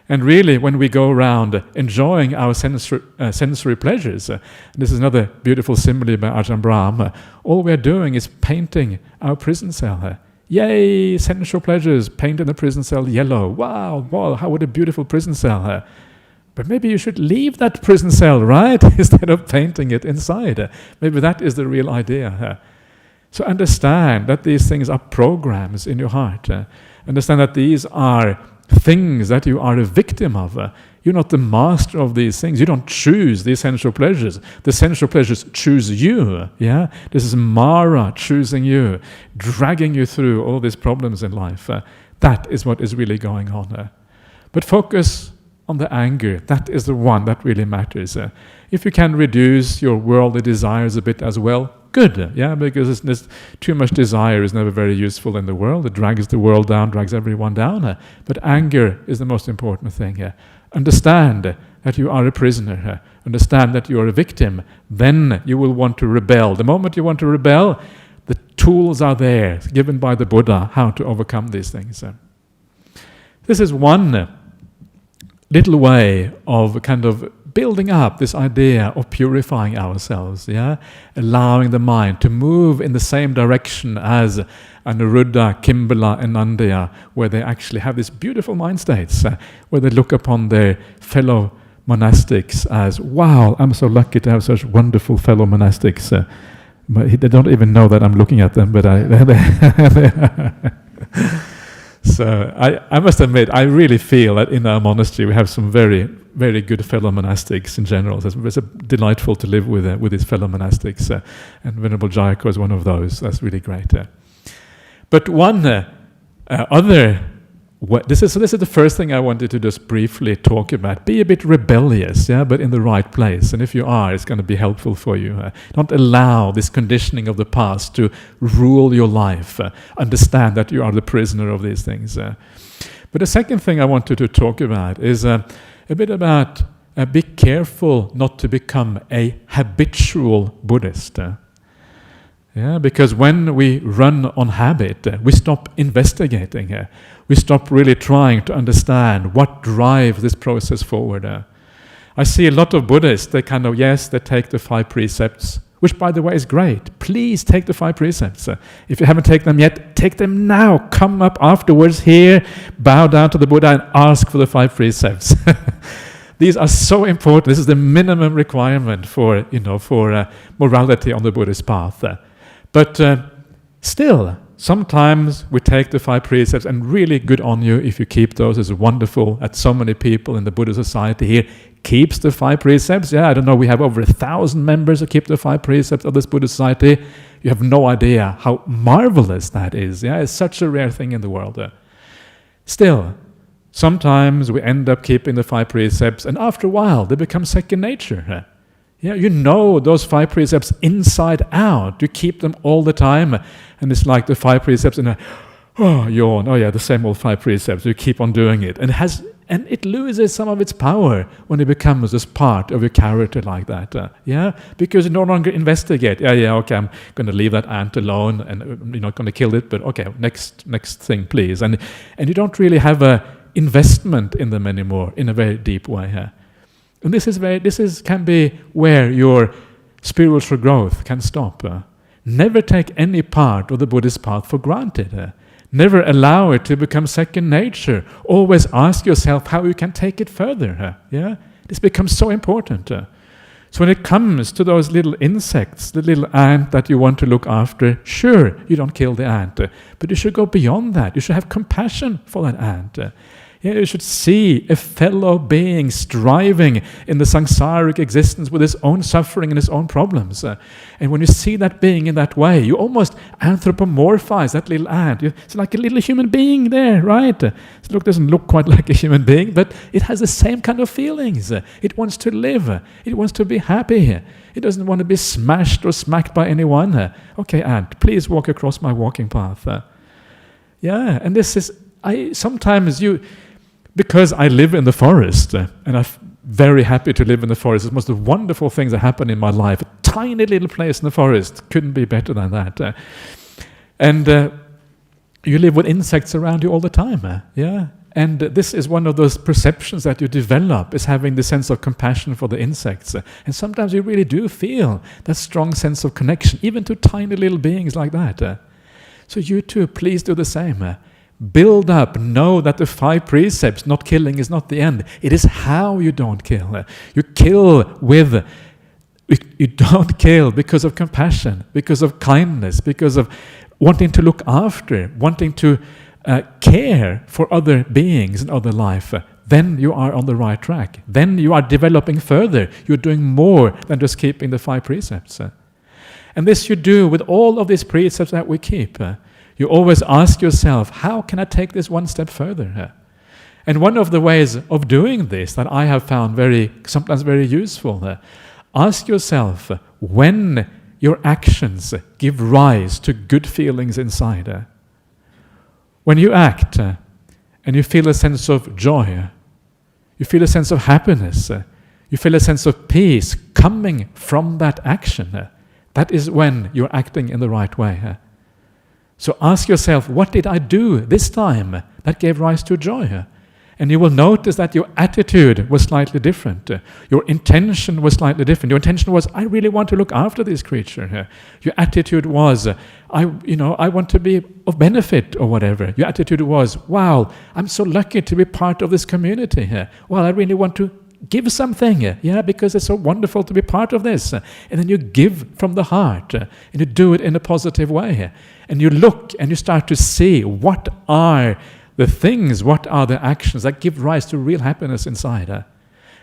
And really, when we go around enjoying our sensory pleasures, this is another beautiful simile by Ajahn Brahmali, all we're doing is painting our prison cell. Yay, sensual pleasures, painting the prison cell yellow. Wow, what a beautiful prison cell. But maybe you should leave that prison cell, right? Instead of painting it inside. Maybe that is the real idea. So understand that these things are programs in your heart. Understand that these are things that you are a victim of. You're not the master of these things. You don't choose these sensual pleasures. The sensual pleasures choose you. This is Mara choosing you, dragging you through all these problems in life. That is what is really going on. But focus on the anger. That is the one that really matters. If you can reduce your worldly desires a bit as well, good, because there's too much desire is never very useful in the world. It drags the world down, drags everyone down. But anger is the most important thing. Understand that you are a prisoner. Understand that you are a victim. Then you will want to rebel. The moment you want to rebel, the tools are there, given by the Buddha, how to overcome these things. This is one little way of kind of building up this idea of purifying ourselves, allowing the mind to move in the same direction as Anuruddha, Kimbala, and Nandaya, where they actually have these beautiful mind states, where they look upon their fellow monastics as, wow, I'm so lucky to have such wonderful fellow monastics. But they don't even know that I'm looking at them, but So I must admit, I really feel that in our monastery we have some very, very good fellow monastics in general. It's delightful to live with these fellow monastics, and Venerable Jayako is one of those. That's really great. But one this is the first thing I wanted to just briefly talk about. Be a bit rebellious, but in the right place. And if you are, it's going to be helpful for you. Don't allow this conditioning of the past to rule your life. Understand that you are the prisoner of these things. But the second thing I wanted to talk about is a bit about be careful not to become a habitual Buddhist. Because when we run on habit, we stop investigating. We stop really trying to understand what drives this process forward. I see a lot of Buddhists, they take the 5 precepts, which by the way is great. Please take the 5 precepts. If you haven't taken them yet, take them now. Come up afterwards here, bow down to the Buddha and ask for the 5 precepts. These are so important. This is the minimum requirement for morality on the Buddhist path. But still, sometimes we take the 5 precepts, and really good on you if you keep those. It's wonderful that so many people in the Buddhist society here keeps the 5 precepts. I don't know, we have over 1,000 members who keep the 5 precepts of this Buddhist society. You have no idea how marvelous that is. It's such a rare thing in the world. Still, sometimes we end up keeping the 5 precepts, and after a while they become second nature. You know those 5 precepts inside out. You keep them all the time. And it's like the 5 precepts and yawn. The same old 5 precepts. You keep on doing it. And it has And it loses some of its power when it becomes this part of your character like that. Because you no longer investigate. Okay, I'm going to leave that ant alone, and you're not going to kill it, but okay, next thing, please. And you don't really have a investment in them anymore in a very deep way. And this can be where your spiritual growth can stop. Never take any part of the Buddhist path for granted. Never allow it to become second nature. Always ask yourself how you can take it further. This becomes so important. So when it comes to those little insects, the little ant that you want to look after, sure, you don't kill the ant, but you should go beyond that. You should have compassion for that ant. You should see a fellow being striving in the samsaric existence with his own suffering and his own problems. And when you see that being in that way, you almost anthropomorphize that little ant. It's like a little human being there, right? It doesn't look quite like a human being, but it has the same kind of feelings. It wants to live. It wants to be happy. It doesn't want to be smashed or smacked by anyone. Okay, ant, please walk across my walking path. And this is, because I live in the forest, and I'm very happy to live in the forest. It's one of the wonderful things that happen in my life. A tiny little place in the forest couldn't be better than that. And you live with insects around you all the time. And this is one of those perceptions that you develop, is having the sense of compassion for the insects. And sometimes you really do feel that strong sense of connection, even to tiny little beings like that. So you too, please do the same. Build up, know that the 5 precepts, not killing is not the end. It is how you don't kill. You don't kill because of compassion, because of kindness, because of wanting to look after, wanting to care for other beings and other life. Then you are on the right track. Then you are developing further. You're doing more than just keeping the 5 precepts. And this you do with all of these precepts that we keep. You always ask yourself, how can I take this one step further? And one of the ways of doing this that I have found sometimes very useful, ask yourself when your actions give rise to good feelings inside. When you act and you feel a sense of joy, you feel a sense of happiness, you feel a sense of peace coming from that action, that is when you're acting in the right way. So ask yourself, what did I do this time that gave rise to joy? And you will notice that your attitude was slightly different. Your intention was slightly different. Your intention was, I really want to look after this creature. Your attitude was, I want to be of benefit or whatever. Your attitude was, wow, I'm so lucky to be part of this community. Well, I really want to give something, because it's so wonderful to be part of this. And then you give from the heart, and you do it in a positive way. And you look and you start to see what are the things, what are the actions that give rise to real happiness inside.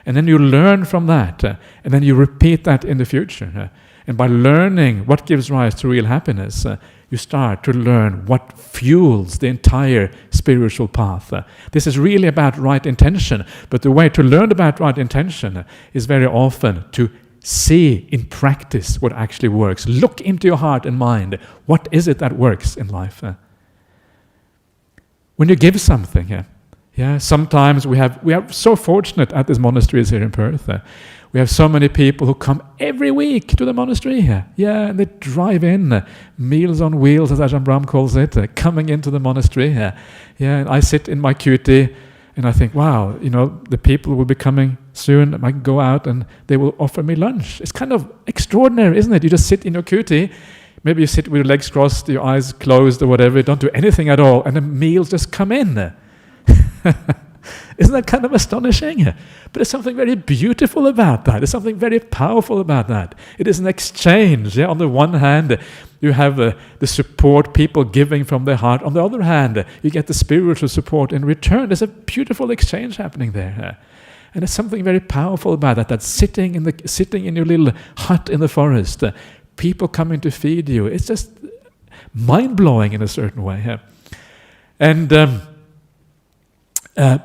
And then you learn from that, and then you repeat that in the future. And by learning what gives rise to real happiness, you start to learn what fuels the entire spiritual path. This is really about right intention, but the way to learn about right intention is very often to see in practice what actually works. Look into your heart and mind. What is it that works in life? When you give something, sometimes we are so fortunate at this monastery here in Perth. We have so many people who come every week to the monastery here. And they drive in, meals on wheels, as Ajahn Brahmali calls it, coming into the monastery here. And I sit in my kuti and I think, wow, the people will be coming soon. I can go out and they will offer me lunch. It's kind of extraordinary, isn't it? You just sit in your kuti. Maybe you sit with your legs crossed, your eyes closed or whatever, you don't do anything at all, and the meals just come in. Isn't that kind of astonishing? But there's something very beautiful about that. There's something very powerful about that. It is an exchange. On the one hand, you have the support, people giving from their heart. On the other hand, you get the spiritual support in return. There's a beautiful exchange happening there. And there's something very powerful about that. That's sitting in your little hut in the forest. People coming to feed you. It's just mind-blowing in a certain way. And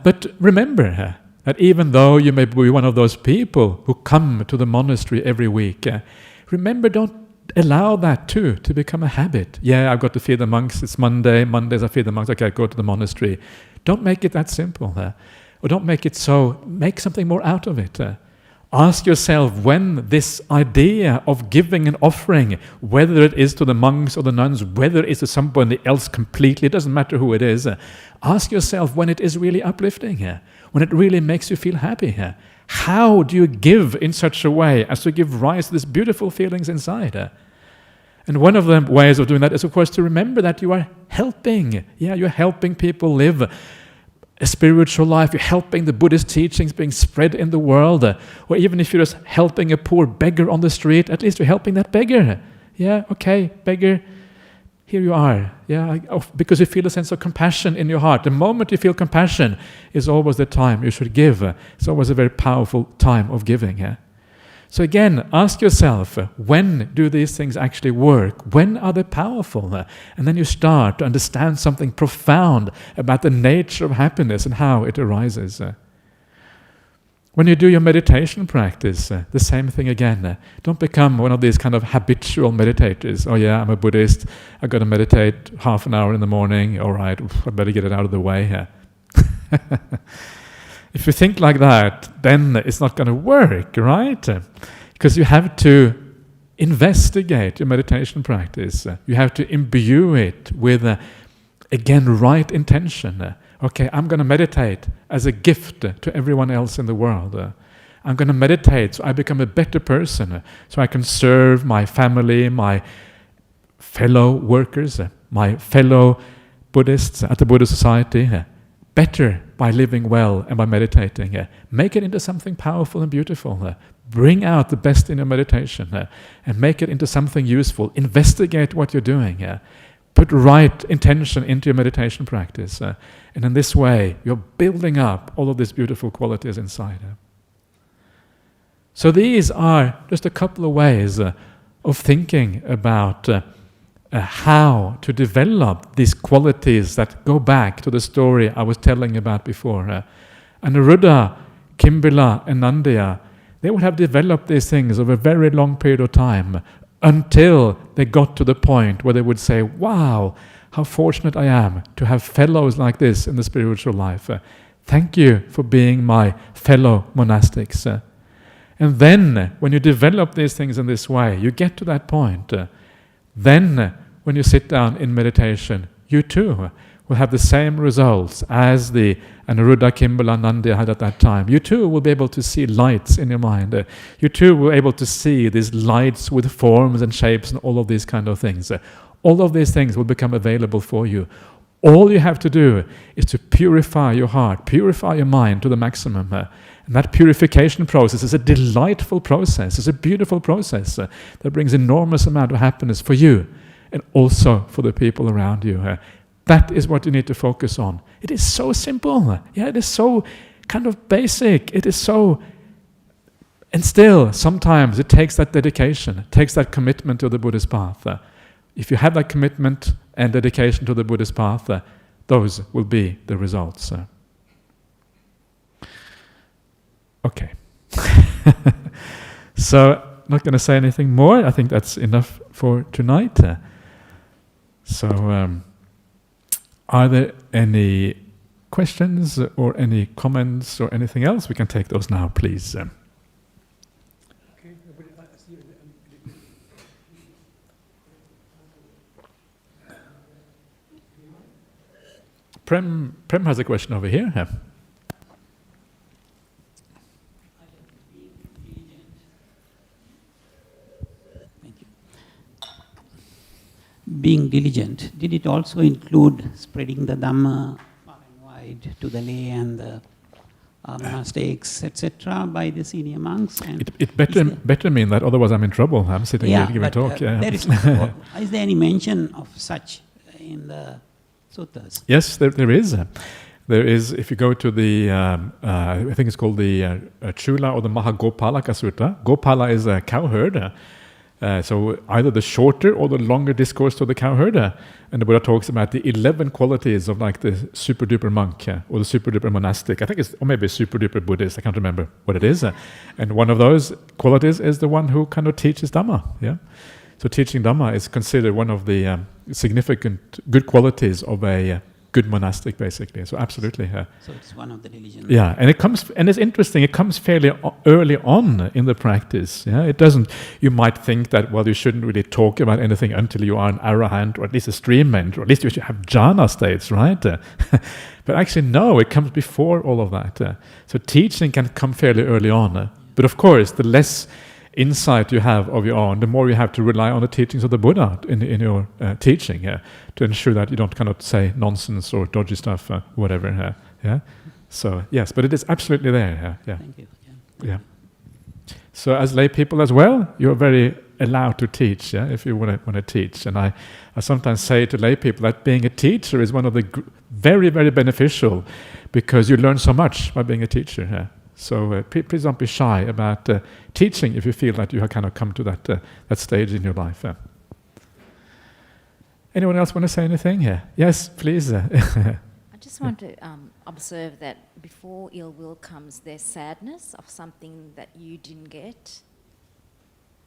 but remember that even though you may be one of those people who come to the monastery every week, remember, don't allow that too to become a habit. I've got to feed the monks. It's Mondays I feed the monks. Okay, I go to the monastery. Don't make it that simple. Or don't make it so, make something more out of it. Ask yourself when this idea of giving an offering, whether it is to the monks or the nuns, whether it is to somebody else completely, it doesn't matter who it is, ask yourself when it is really uplifting, when it really makes you feel happy. How do you give in such a way as to give rise to these beautiful feelings inside? And one of the ways of doing that is, of course, to remember that you are helping. Yeah, you're helping people live a spiritual life. You're helping the Buddhist teachings being spread in the world. Or even if you're just helping a poor beggar on the street, at least you're helping that beggar. Yeah, okay, beggar, here you are. Yeah, because you feel a sense of compassion in your heart. The moment you feel compassion is always the time you should give. It's always a very powerful time of giving. Yeah? So again, ask yourself, when do these things actually work? When are they powerful? And then you start to understand something profound about the nature of happiness and how it arises. When you do your meditation practice, the same thing again. Don't become one of these kind of habitual meditators. Oh yeah, I'm a Buddhist, I've got to meditate half an hour in the morning. All right, I better get it out of the way here. If you think like that, then it's not going to work, right? Because you have to investigate your meditation practice. You have to imbue it with, again, right intention. Okay, I'm going to meditate as a gift to everyone else in the world. I'm going to meditate so I become a better person, so I can serve my family, my fellow workers, my fellow Buddhists at the Buddhist Society, better by living well and by meditating. Make it into something powerful and beautiful. Bring out the best in your meditation and make it into something useful. Investigate what you're doing. Put right intention into your meditation practice. And in this way, you're building up all of these beautiful qualities inside. So these are just a couple of ways of thinking about how to develop these qualities that go back to the story I was telling about before. Anuruddha, Kimbila and Nandiya, they would have developed these things over a very long period of time until they got to the point where they would say, wow, how fortunate I am to have fellows like this in the spiritual life. Thank you for being my fellow monastics. And then, when you develop these things in this way, you get to that point. Then, when you sit down in meditation, you too will have the same results as the Anuruddha, Kimbala, Nandiya had at that time. You too will be able to see lights in your mind. You too will be able to see these lights with forms and shapes and all of these kind of things. All of these things will become available for you. All you have to do is to purify your heart, purify your mind to the maximum. And that purification process is a delightful process. It's a beautiful process that brings enormous amount of happiness for you and also for the people around you. That is what you need to focus on. It is so simple. Yeah, it is so kind of basic. It is so... And still, sometimes it takes that dedication, it takes that commitment to the Buddhist path. If you have that commitment and dedication to the Buddhist path, those will be the results. Okay. So, not going to say anything more. I think that's enough for tonight. So, are there any questions or any comments or anything else? We can take those now, please. Prem has a question over here. Thank you. Being diligent, did it also include spreading the Dhamma far and wide to the lay and the monastics, etc., by the senior monks? And it better mean that, otherwise I'm in trouble. I'm sitting here giving a talk. There is there any mention of such in the suttas? Yes, there is. There is, if you go to the, I think it's called the Chula or the Mahagopalaka Sutta. Gopala is a cowherd. So either the shorter or the longer discourse to the cowherd. And the Buddha talks about the 11 qualities of like the super duper monk or the super duper monastic. I think it's, or maybe super duper Buddhist. I can't remember what it is. And one of those qualities is the one who kind of teaches Dhamma. Yeah. So teaching Dhamma is considered one of the significant good qualities of a good monastic, basically. So absolutely. So it's one of the religions. Yeah, and it's interesting. It comes fairly early on in the practice. Yeah, it doesn't. You might think that you shouldn't really talk about anything until you are an arahant, or at least a stream-ent, or at least you should have jhana states, right? But actually, no, it comes before all of that. So teaching can come fairly early on. But of course, the less insight you have of your own, the more you have to rely on the teachings of the Buddha in your teaching to ensure that you don't kind of say nonsense or dodgy stuff, whatever. Yeah. So yes, but it is absolutely there. Yeah. Thank you. Yeah. So as lay people as well, you're very allowed to teach. Yeah, if you want to teach. And I sometimes say to lay people that being a teacher is one of the very, very beneficial, because you learn so much by being a teacher. Yeah. So please don't be shy about teaching if you feel that you have kind of come to that stage in your life. Anyone else want to say anything here? Yes, please. I just want to observe that before ill will comes, there's sadness of something that you didn't get.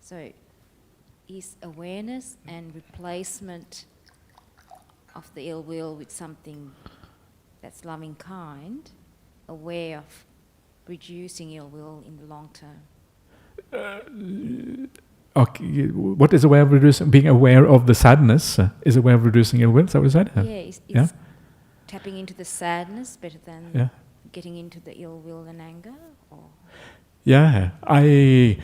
So is awareness and replacement of the ill will with something that's loving kind a way of reducing ill will in the long term? Okay, what is a way of reducing? Being aware of the sadness is a way of reducing ill will. Is that what you said? Is tapping into the sadness better than getting into the ill will and anger? Or? Yeah, I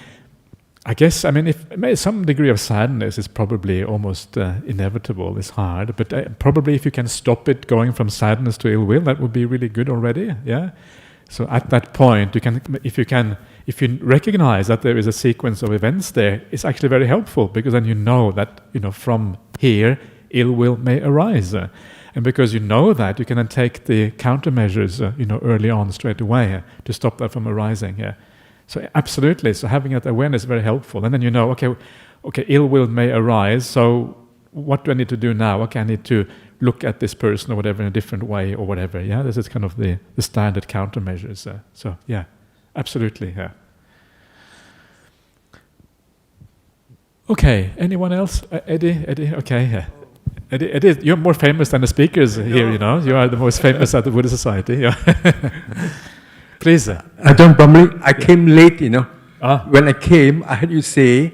guess. I mean, if some degree of sadness is probably almost inevitable. It's hard, but probably if you can stop it going from sadness to ill will, that would be really good already. Yeah. So at that point, if you recognize that there is a sequence of events there, it's actually very helpful, because then you know that from here ill will may arise, and because you know that, you can then take the countermeasures early on straight away to stop that from arising. Yeah. So absolutely. So having that awareness is very helpful, and then you know, okay, ill will may arise. So what do I need to do now? Okay, I need to look at this person or whatever in a different way or whatever. Yeah, this is kind of the standard countermeasures. So yeah, absolutely. Yeah. Okay. Anyone else? Eddie. Okay. Yeah. Eddie, you're more famous than the speakers here. You are the most famous at the Buddhist Society. Yeah. Please. Ajahn Brahmali, I came late. When I came, I heard you say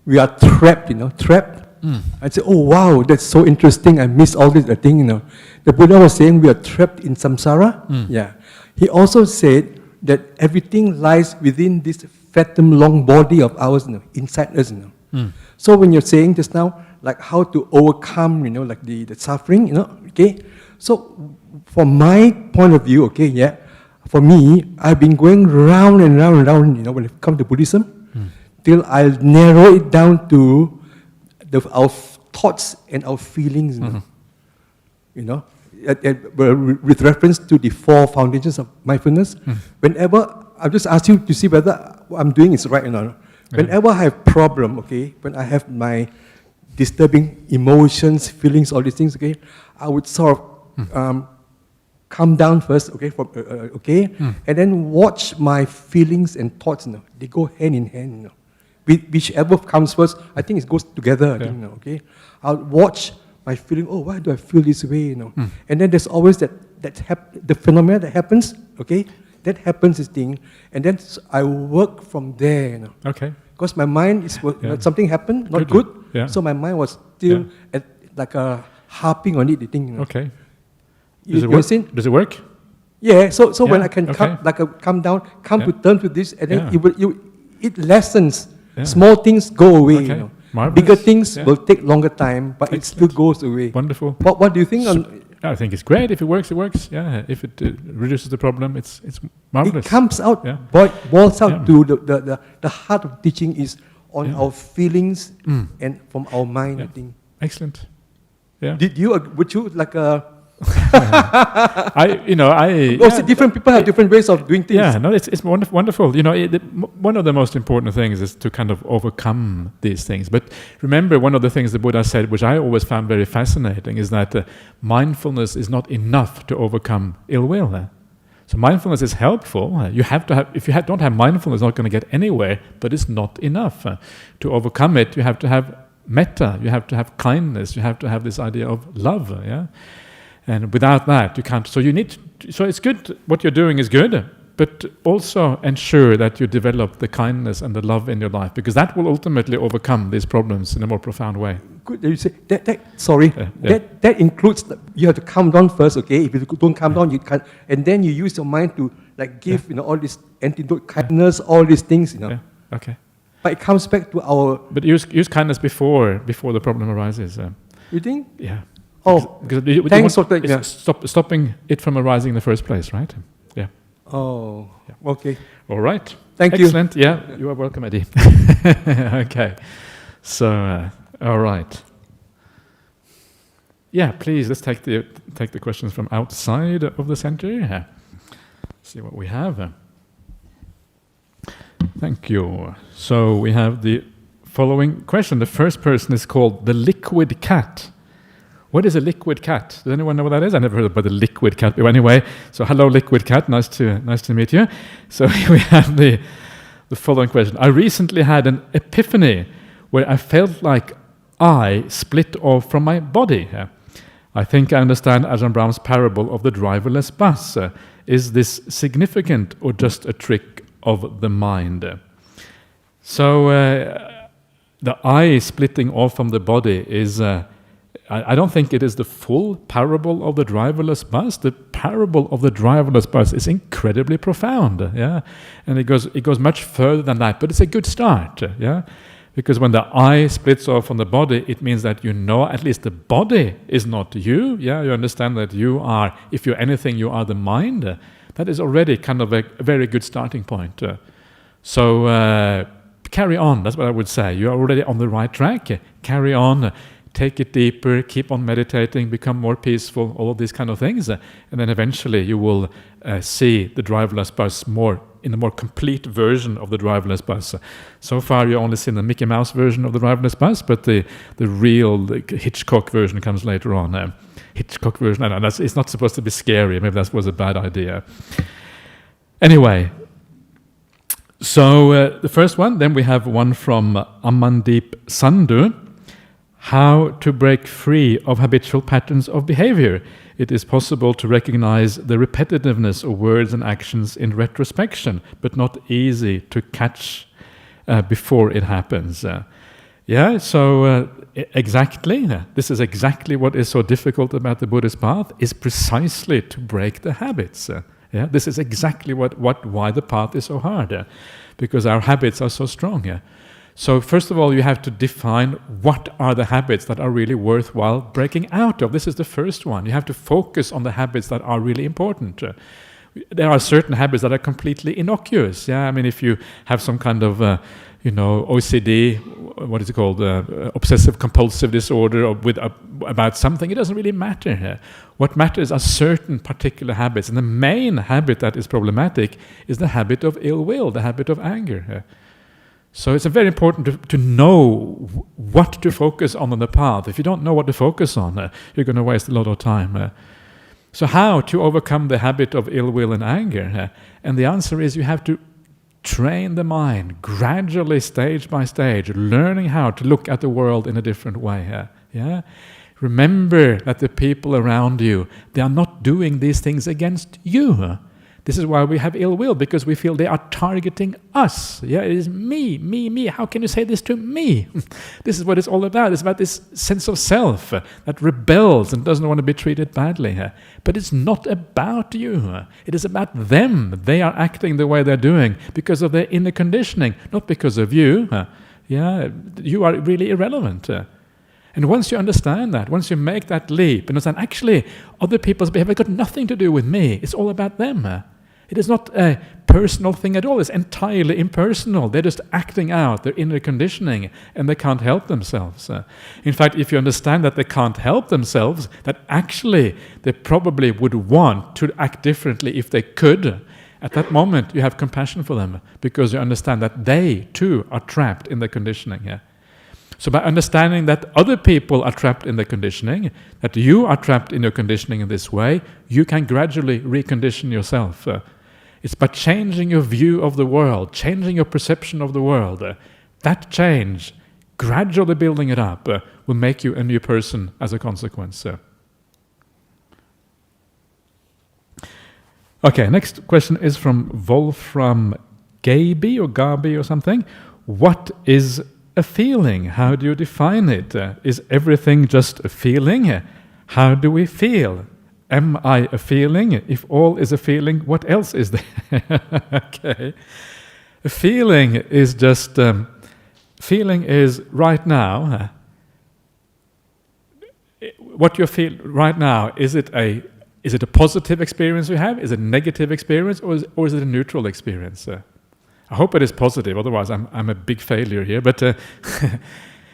we are trapped. Trapped. I said, oh wow, that's so interesting. I missed all this thing. The Buddha was saying we are trapped in samsara. Yeah. He also said that everything lies within this fathom long body of ours, inside us. So when you're saying just now, like how to overcome, like the suffering, okay. So from my point of view, okay, yeah, for me, I've been going round and round and round, when it comes to Buddhism, till I narrow it down to our thoughts and our feelings, with reference to the 4 foundations of mindfulness. Whenever I just ask you to see whether what I'm doing is right or not. Whenever I have problem, okay, when I have my disturbing emotions, feelings, all these things, okay, I would sort of calm down first, okay, and then watch my feelings and thoughts. They go hand in hand. Whichever comes first, I think it goes together. Okay, I'll watch my feeling. Oh, why do I feel this way? And then there's always the phenomena that happens. Okay, that happens this thing, and then I work from there. Okay. Because my mind is something happened, not good. Yeah. So my mind was still harping on it. The thing. Okay. Does it work? Yeah. So when I can come down, come to terms with this, and then it lessens. Yeah. Small things go away. Okay. Bigger things will take longer time, but it still goes away. Wonderful. What do you think? I think it's great. If it works, it works. Yeah. If it reduces the problem, it's marvelous. It comes out, boils out to the heart of teaching is on our feelings and from our mind. I think. Excellent. Yeah. Would you like a? Different people have different ways of doing things. Yeah, no, it's wonderful. One of the most important things is to kind of overcome these things. But remember, one of the things the Buddha said, which I always found very fascinating, is that mindfulness is not enough to overcome ill will. So mindfulness is helpful. You have to have. If you don't have mindfulness, you're not going to get anywhere. But it's not enough to overcome it. You have to have metta. You have to have kindness. You have to have this idea of love. Yeah. And without that, you can't. So you need. So it's good. What you're doing is good, but also ensure that you develop the kindness and the love in your life, because that will ultimately overcome these problems in a more profound way. Good that you say that. Sorry, that includes you have to calm down first. Okay, if you don't calm down, you can't. And then you use your mind to like give all this antidote, kindness, all these things. Yeah. Okay. But it comes back to our. But use kindness before the problem arises. You think? Yeah. Oh, thanks for that. Stopping it from arising in the first place, right? Yeah. Oh, okay. All right. Thank you. Excellent. Yeah, you are welcome, Eddie. Okay. So, all right. Yeah, please, let's take the questions from outside of the center. Yeah. See what we have. Thank you. So we have the following question. The first person is called the Liquid Cat. What is a liquid cat? Does anyone know what that is? I never heard about the liquid cat. But anyway, so hello, liquid cat. Nice to meet you. So we have the following question. I recently had an epiphany where I felt like I split off from my body. I think I understand Ajahn Brahm's parable of the driverless bus. Is this significant or just a trick of the mind? So the I splitting off from the body is... I don't think it is the full parable of the driverless bus. The parable of the driverless bus is incredibly profound, yeah, and it goes much further than that. But it's a good start, yeah, because when the I splits off from the body, it means that you know at least the body is not you. Yeah, you understand that you are, if you're anything, you are the mind. That is already kind of a very good starting point. So carry on. That's what I would say. You are already on the right track. Carry on. Take it deeper, keep on meditating, become more peaceful, all of these kind of things. And then eventually you will see the driverless bus in a more complete version of the driverless bus. So far you've only seen the Mickey Mouse version of the driverless bus, but the real Hitchcock version comes later on. Hitchcock version, I know, it's not supposed to be scary. Maybe that was a bad idea. Anyway, so the first one, then we have one from Amandeep Sandhu. How to break free of habitual patterns of behavior. It is possible to recognize the repetitiveness of words and actions in retrospection, but not easy to catch before it happens. Exactly. This is exactly what is so difficult about the Buddhist path, is precisely to break the habits. This is exactly why the path is so hard, because our habits are so strong. So first of all, you have to define what are the habits that are really worthwhile breaking out of. This is the first one. You have to focus on the habits that are really important. There are certain habits that are completely innocuous. Yeah, I mean, if you have some kind of, OCD, what is it called, obsessive compulsive disorder, or about something, it doesn't really matter. What matters are certain particular habits, and the main habit that is problematic is the habit of ill will, the habit of anger. So it's very important to know what to focus on the path. If you don't know what to focus on, you're going to waste a lot of time. So how to overcome the habit of ill will and anger? And the answer is you have to train the mind gradually, stage by stage, learning how to look at the world in a different way. Remember that the people around you, they are not doing these things against you. This is why we have ill will, because we feel they are targeting us. It is me. How can you say this to me? This is what it's all about. It's about this sense of self that rebels and doesn't want to be treated badly. But it's not about you. It is about them. They are acting the way they're doing because of their inner conditioning, not because of you. You are really irrelevant. And once you understand that, once you make that leap, and understand, actually, other people's behavior got nothing to do with me. It's all about them. It is not a personal thing at all. It's entirely impersonal. They're just acting out their inner conditioning, and they can't help themselves. In fact, if you understand that they can't help themselves, that actually they probably would want to act differently if they could, at that moment you have compassion for them, because you understand that they too are trapped in the conditioning. So by understanding that other people are trapped in the conditioning, that you are trapped in your conditioning in this way, you can gradually recondition yourself. It's by changing your view of the world, changing your perception of the world. That change, gradually building it up, will make you a new person as a consequence. Okay, next question is from Wolfram Gaby or Gabi or something. What is a feeling? How do you define it? Is everything just a feeling? How do we feel? Am I a feeling? If all is a feeling, what else is there? Okay. A feeling is just... feeling is right now... what you feel right now, is it a positive experience you have? Is it a negative experience, or is it a neutral experience? I hope it is positive. Otherwise, I'm a big failure here. But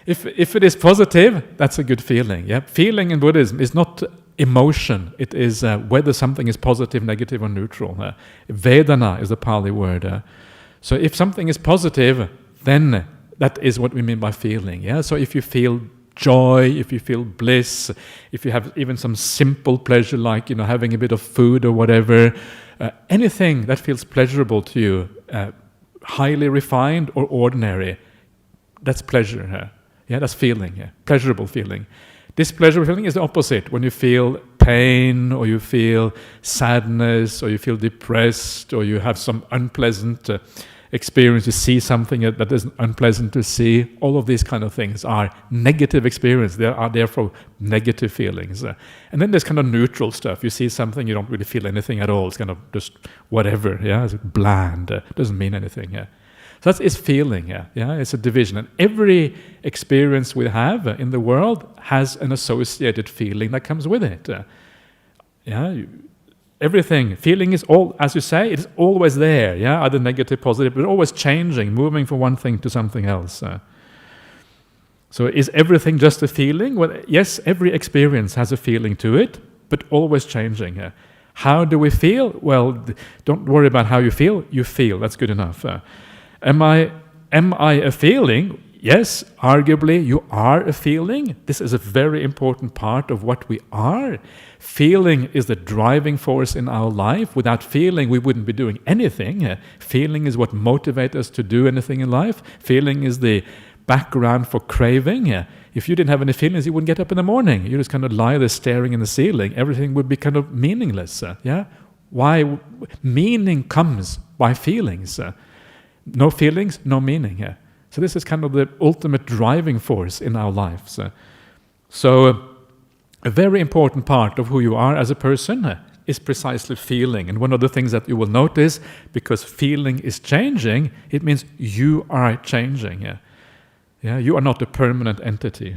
if it is positive, that's a good feeling. Yeah, feeling in Buddhism is not emotion. It is whether something is positive, negative, or neutral. Vedana is the Pali word. So if something is positive, then that is what we mean by feeling. Yeah. So if you feel joy, if you feel bliss, if you have even some simple pleasure like having a bit of food or whatever, anything that feels pleasurable to you, highly refined or ordinary, that's pleasure. Yeah, that's feeling. Yeah. Pleasurable feeling. Displeasurable feeling is the opposite. When you feel pain, or you feel sadness, or you feel depressed, or you have some unpleasant experience, you see something that is unpleasant to see, all of these kind of things are negative experience. They are therefore negative feelings. And then there's kind of neutral stuff. You see something, you don't really feel anything at all. It's kind of just whatever, yeah, it's bland, doesn't mean anything, yeah. So that is feeling, yeah, it's a division. And every experience we have in the world has an associated feeling that comes with it. Everything, feeling is all, as you say, it is always there, yeah, either negative, positive, but always changing, moving from one thing to something else. So is everything just a feeling? Well, yes, every experience has a feeling to it, but always changing. How do we feel? Well, don't worry about how you feel, that's good enough. Am I a feeling? Yes, arguably you are a feeling. This is a very important part of what we are. Feeling is the driving force in our life. Without feeling, we wouldn't be doing anything. Feeling is what motivates us to do anything in life. Feeling is the background for craving. If you didn't have any feelings, you wouldn't get up in the morning. You just kind of lie there staring in the ceiling. Everything would be kind of meaningless. Why? Meaning comes by feelings. No feelings, no meaning. So this is kind of the ultimate driving force in our lives. So a very important part of who you are as a person is precisely feeling. And one of the things that you will notice, because feeling is changing, it means you are changing. You are not a permanent entity.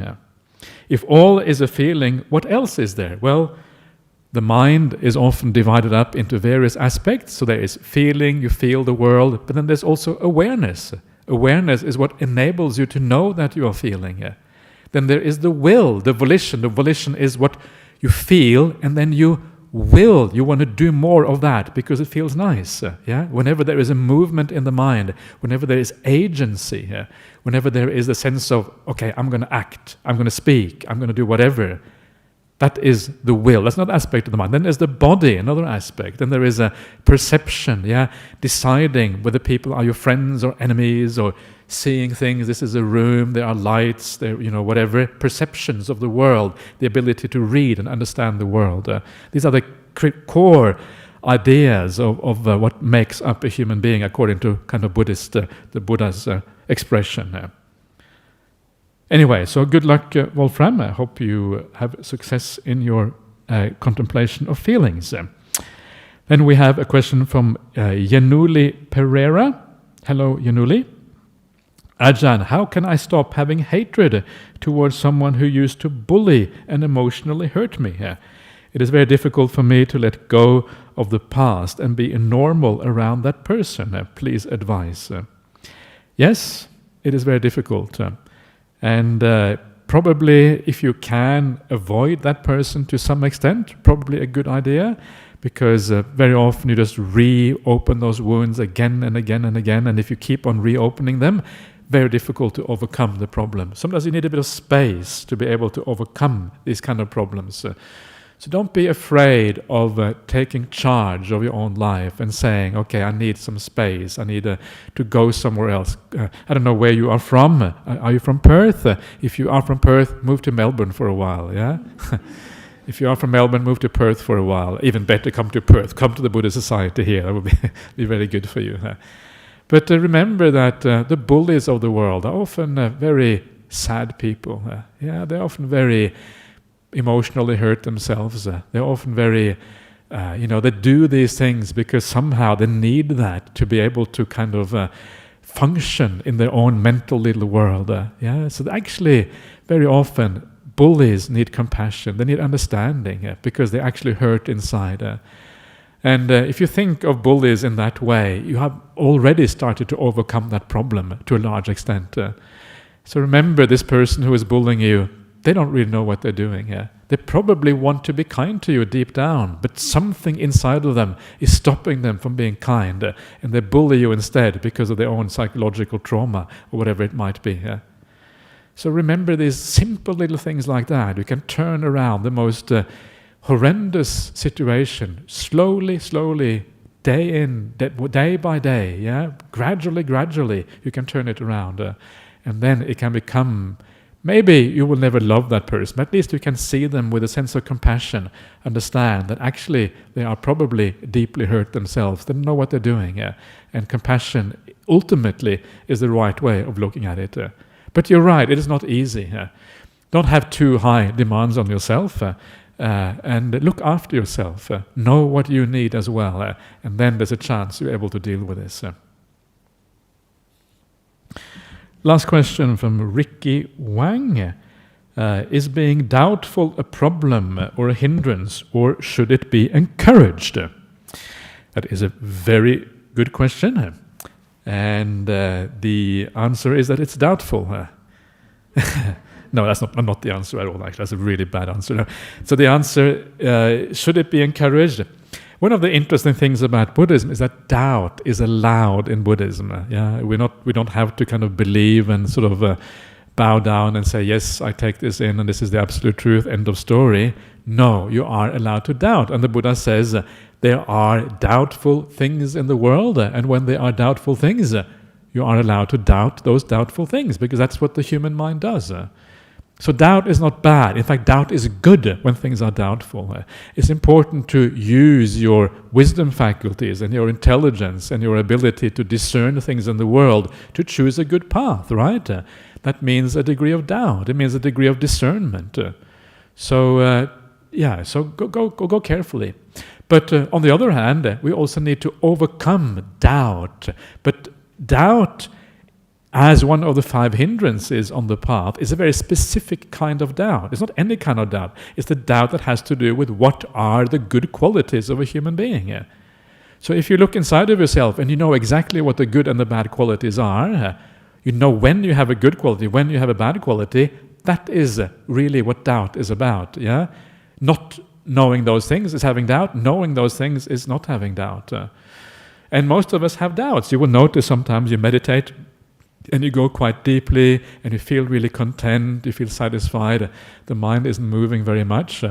If all is a feeling, what else is there? Well, the mind is often divided up into various aspects. So there is feeling, you feel the world, but then there's also awareness. Awareness is what enables you to know that you are feeling. Then there is the will, the volition. The volition is what you feel, and then you will. You want to do more of that because it feels nice. Whenever there is a movement in the mind, whenever there is agency, whenever there is a sense of, okay, I'm going to act, I'm going to speak, I'm going to do whatever, that is the will. That's another aspect of the mind. Then there's the body, another aspect. Then there is a perception, deciding whether people are your friends or enemies, or seeing things. This is a room, there are lights, there, whatever. Perceptions of the world, the ability to read and understand the world. These are the core ideas of what makes up a human being, according to kind of Buddhist, the Buddha's expression. Anyway, so good luck, Wolfram. I hope you have success in your contemplation of feelings. Then we have a question from Yanuli Pereira. Hello, Yanuli. Ajahn, how can I stop having hatred towards someone who used to bully and emotionally hurt me? It is very difficult for me to let go of the past and be normal around that person. Please advise. Yes, it is very difficult. And probably if you can avoid that person to some extent, probably a good idea, because very often you just reopen those wounds again and again and again, and if you keep on reopening them, very difficult to overcome the problem. Sometimes you need a bit of space to be able to overcome these kind of problems. So don't be afraid of taking charge of your own life and saying, okay, I need some space, I need to go somewhere else. I don't know where you are from. Are you from Perth? If you are from Perth, move to Melbourne for a while, If you are from Melbourne, move to Perth for a while. Even better, come to Perth. Come to the Buddhist Society here. That would be very good for you. But remember that the bullies of the world are often very sad people. They're often very emotionally hurt themselves. They're often very, they do these things because somehow they need that to be able to kind of function in their own mental little world. So actually, very often, bullies need compassion. They need understanding because they actually hurt inside. And if you think of bullies in that way, you have already started to overcome that problem to a large extent. So remember, this person who is bullying you, they don't really know what they're doing. They probably want to be kind to you deep down, but something inside of them is stopping them from being kind, and they bully you instead because of their own psychological trauma or whatever it might be. So remember these simple little things like that. You can turn around the most horrendous situation slowly, day in, day by day, gradually, you can turn it around. And then it can become, maybe you will never love that person, but at least you can see them with a sense of compassion, understand that actually they are probably deeply hurt themselves, they don't know what they're doing. And compassion ultimately is the right way of looking at it. But you're right, it is not easy. Don't have too high demands on yourself. And look after yourself. Know what you need as well. And then there's a chance you're able to deal with this. Last question from Ricky Wang. Is being doubtful a problem or a hindrance, or should it be encouraged? That is a very good question. And the answer is that it's doubtful. No, that's not the answer at all, actually. That's a really bad answer. No. So the answer, should it be encouraged? One of the interesting things about Buddhism is that doubt is allowed in Buddhism. We don't have to kind of believe and sort of bow down and say, yes, I take this in and this is the absolute truth, end of story. No, you are allowed to doubt. And the Buddha says there are doubtful things in the world, and when there are doubtful things, you are allowed to doubt those doubtful things, because that's what the human mind does. So doubt is not bad. In fact, doubt is good when things are doubtful. It's important to use your wisdom faculties and your intelligence and your ability to discern things in the world to choose a good path, right? That means a degree of doubt. It means a degree of discernment. So go carefully. But on the other hand, we also need to overcome doubt. But doubt, as one of the 5 hindrances on the path, is a very specific kind of doubt. It's not any kind of doubt. It's the doubt that has to do with what are the good qualities of a human being. So if you look inside of yourself and you know exactly what the good and the bad qualities are, you know when you have a good quality, when you have a bad quality, that is really what doubt is about. Not knowing those things is having doubt. Knowing those things is not having doubt. And most of us have doubts. You will notice sometimes you meditate and you go quite deeply and you feel really content, you feel satisfied, the mind isn't moving very much,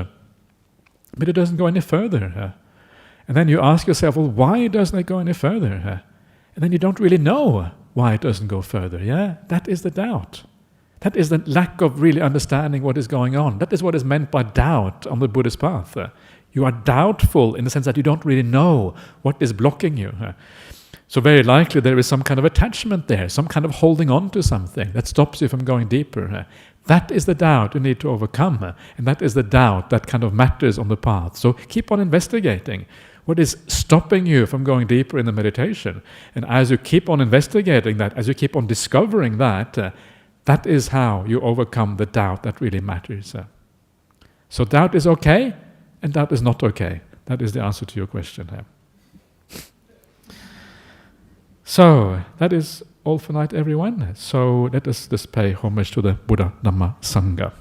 but it doesn't go any further. And then you ask yourself, well, why doesn't it go any further? And then you don't really know why it doesn't go further. That is the doubt. That is the lack of really understanding what is going on. That is what is meant by doubt on the Buddhist path. You are doubtful in the sense that you don't really know what is blocking you. So very likely there is some kind of attachment there, some kind of holding on to something that stops you from going deeper. That is the doubt you need to overcome, and that is the doubt that kind of matters on the path. So keep on investigating. What is stopping you from going deeper in the meditation? And as you keep on investigating that, as you keep on discovering that, that is how you overcome the doubt that really matters. So doubt is okay, and doubt is not okay. That is the answer to your question. So, that is all for tonight, everyone. So, let us just pay homage to the Buddha, Dhamma, Sangha.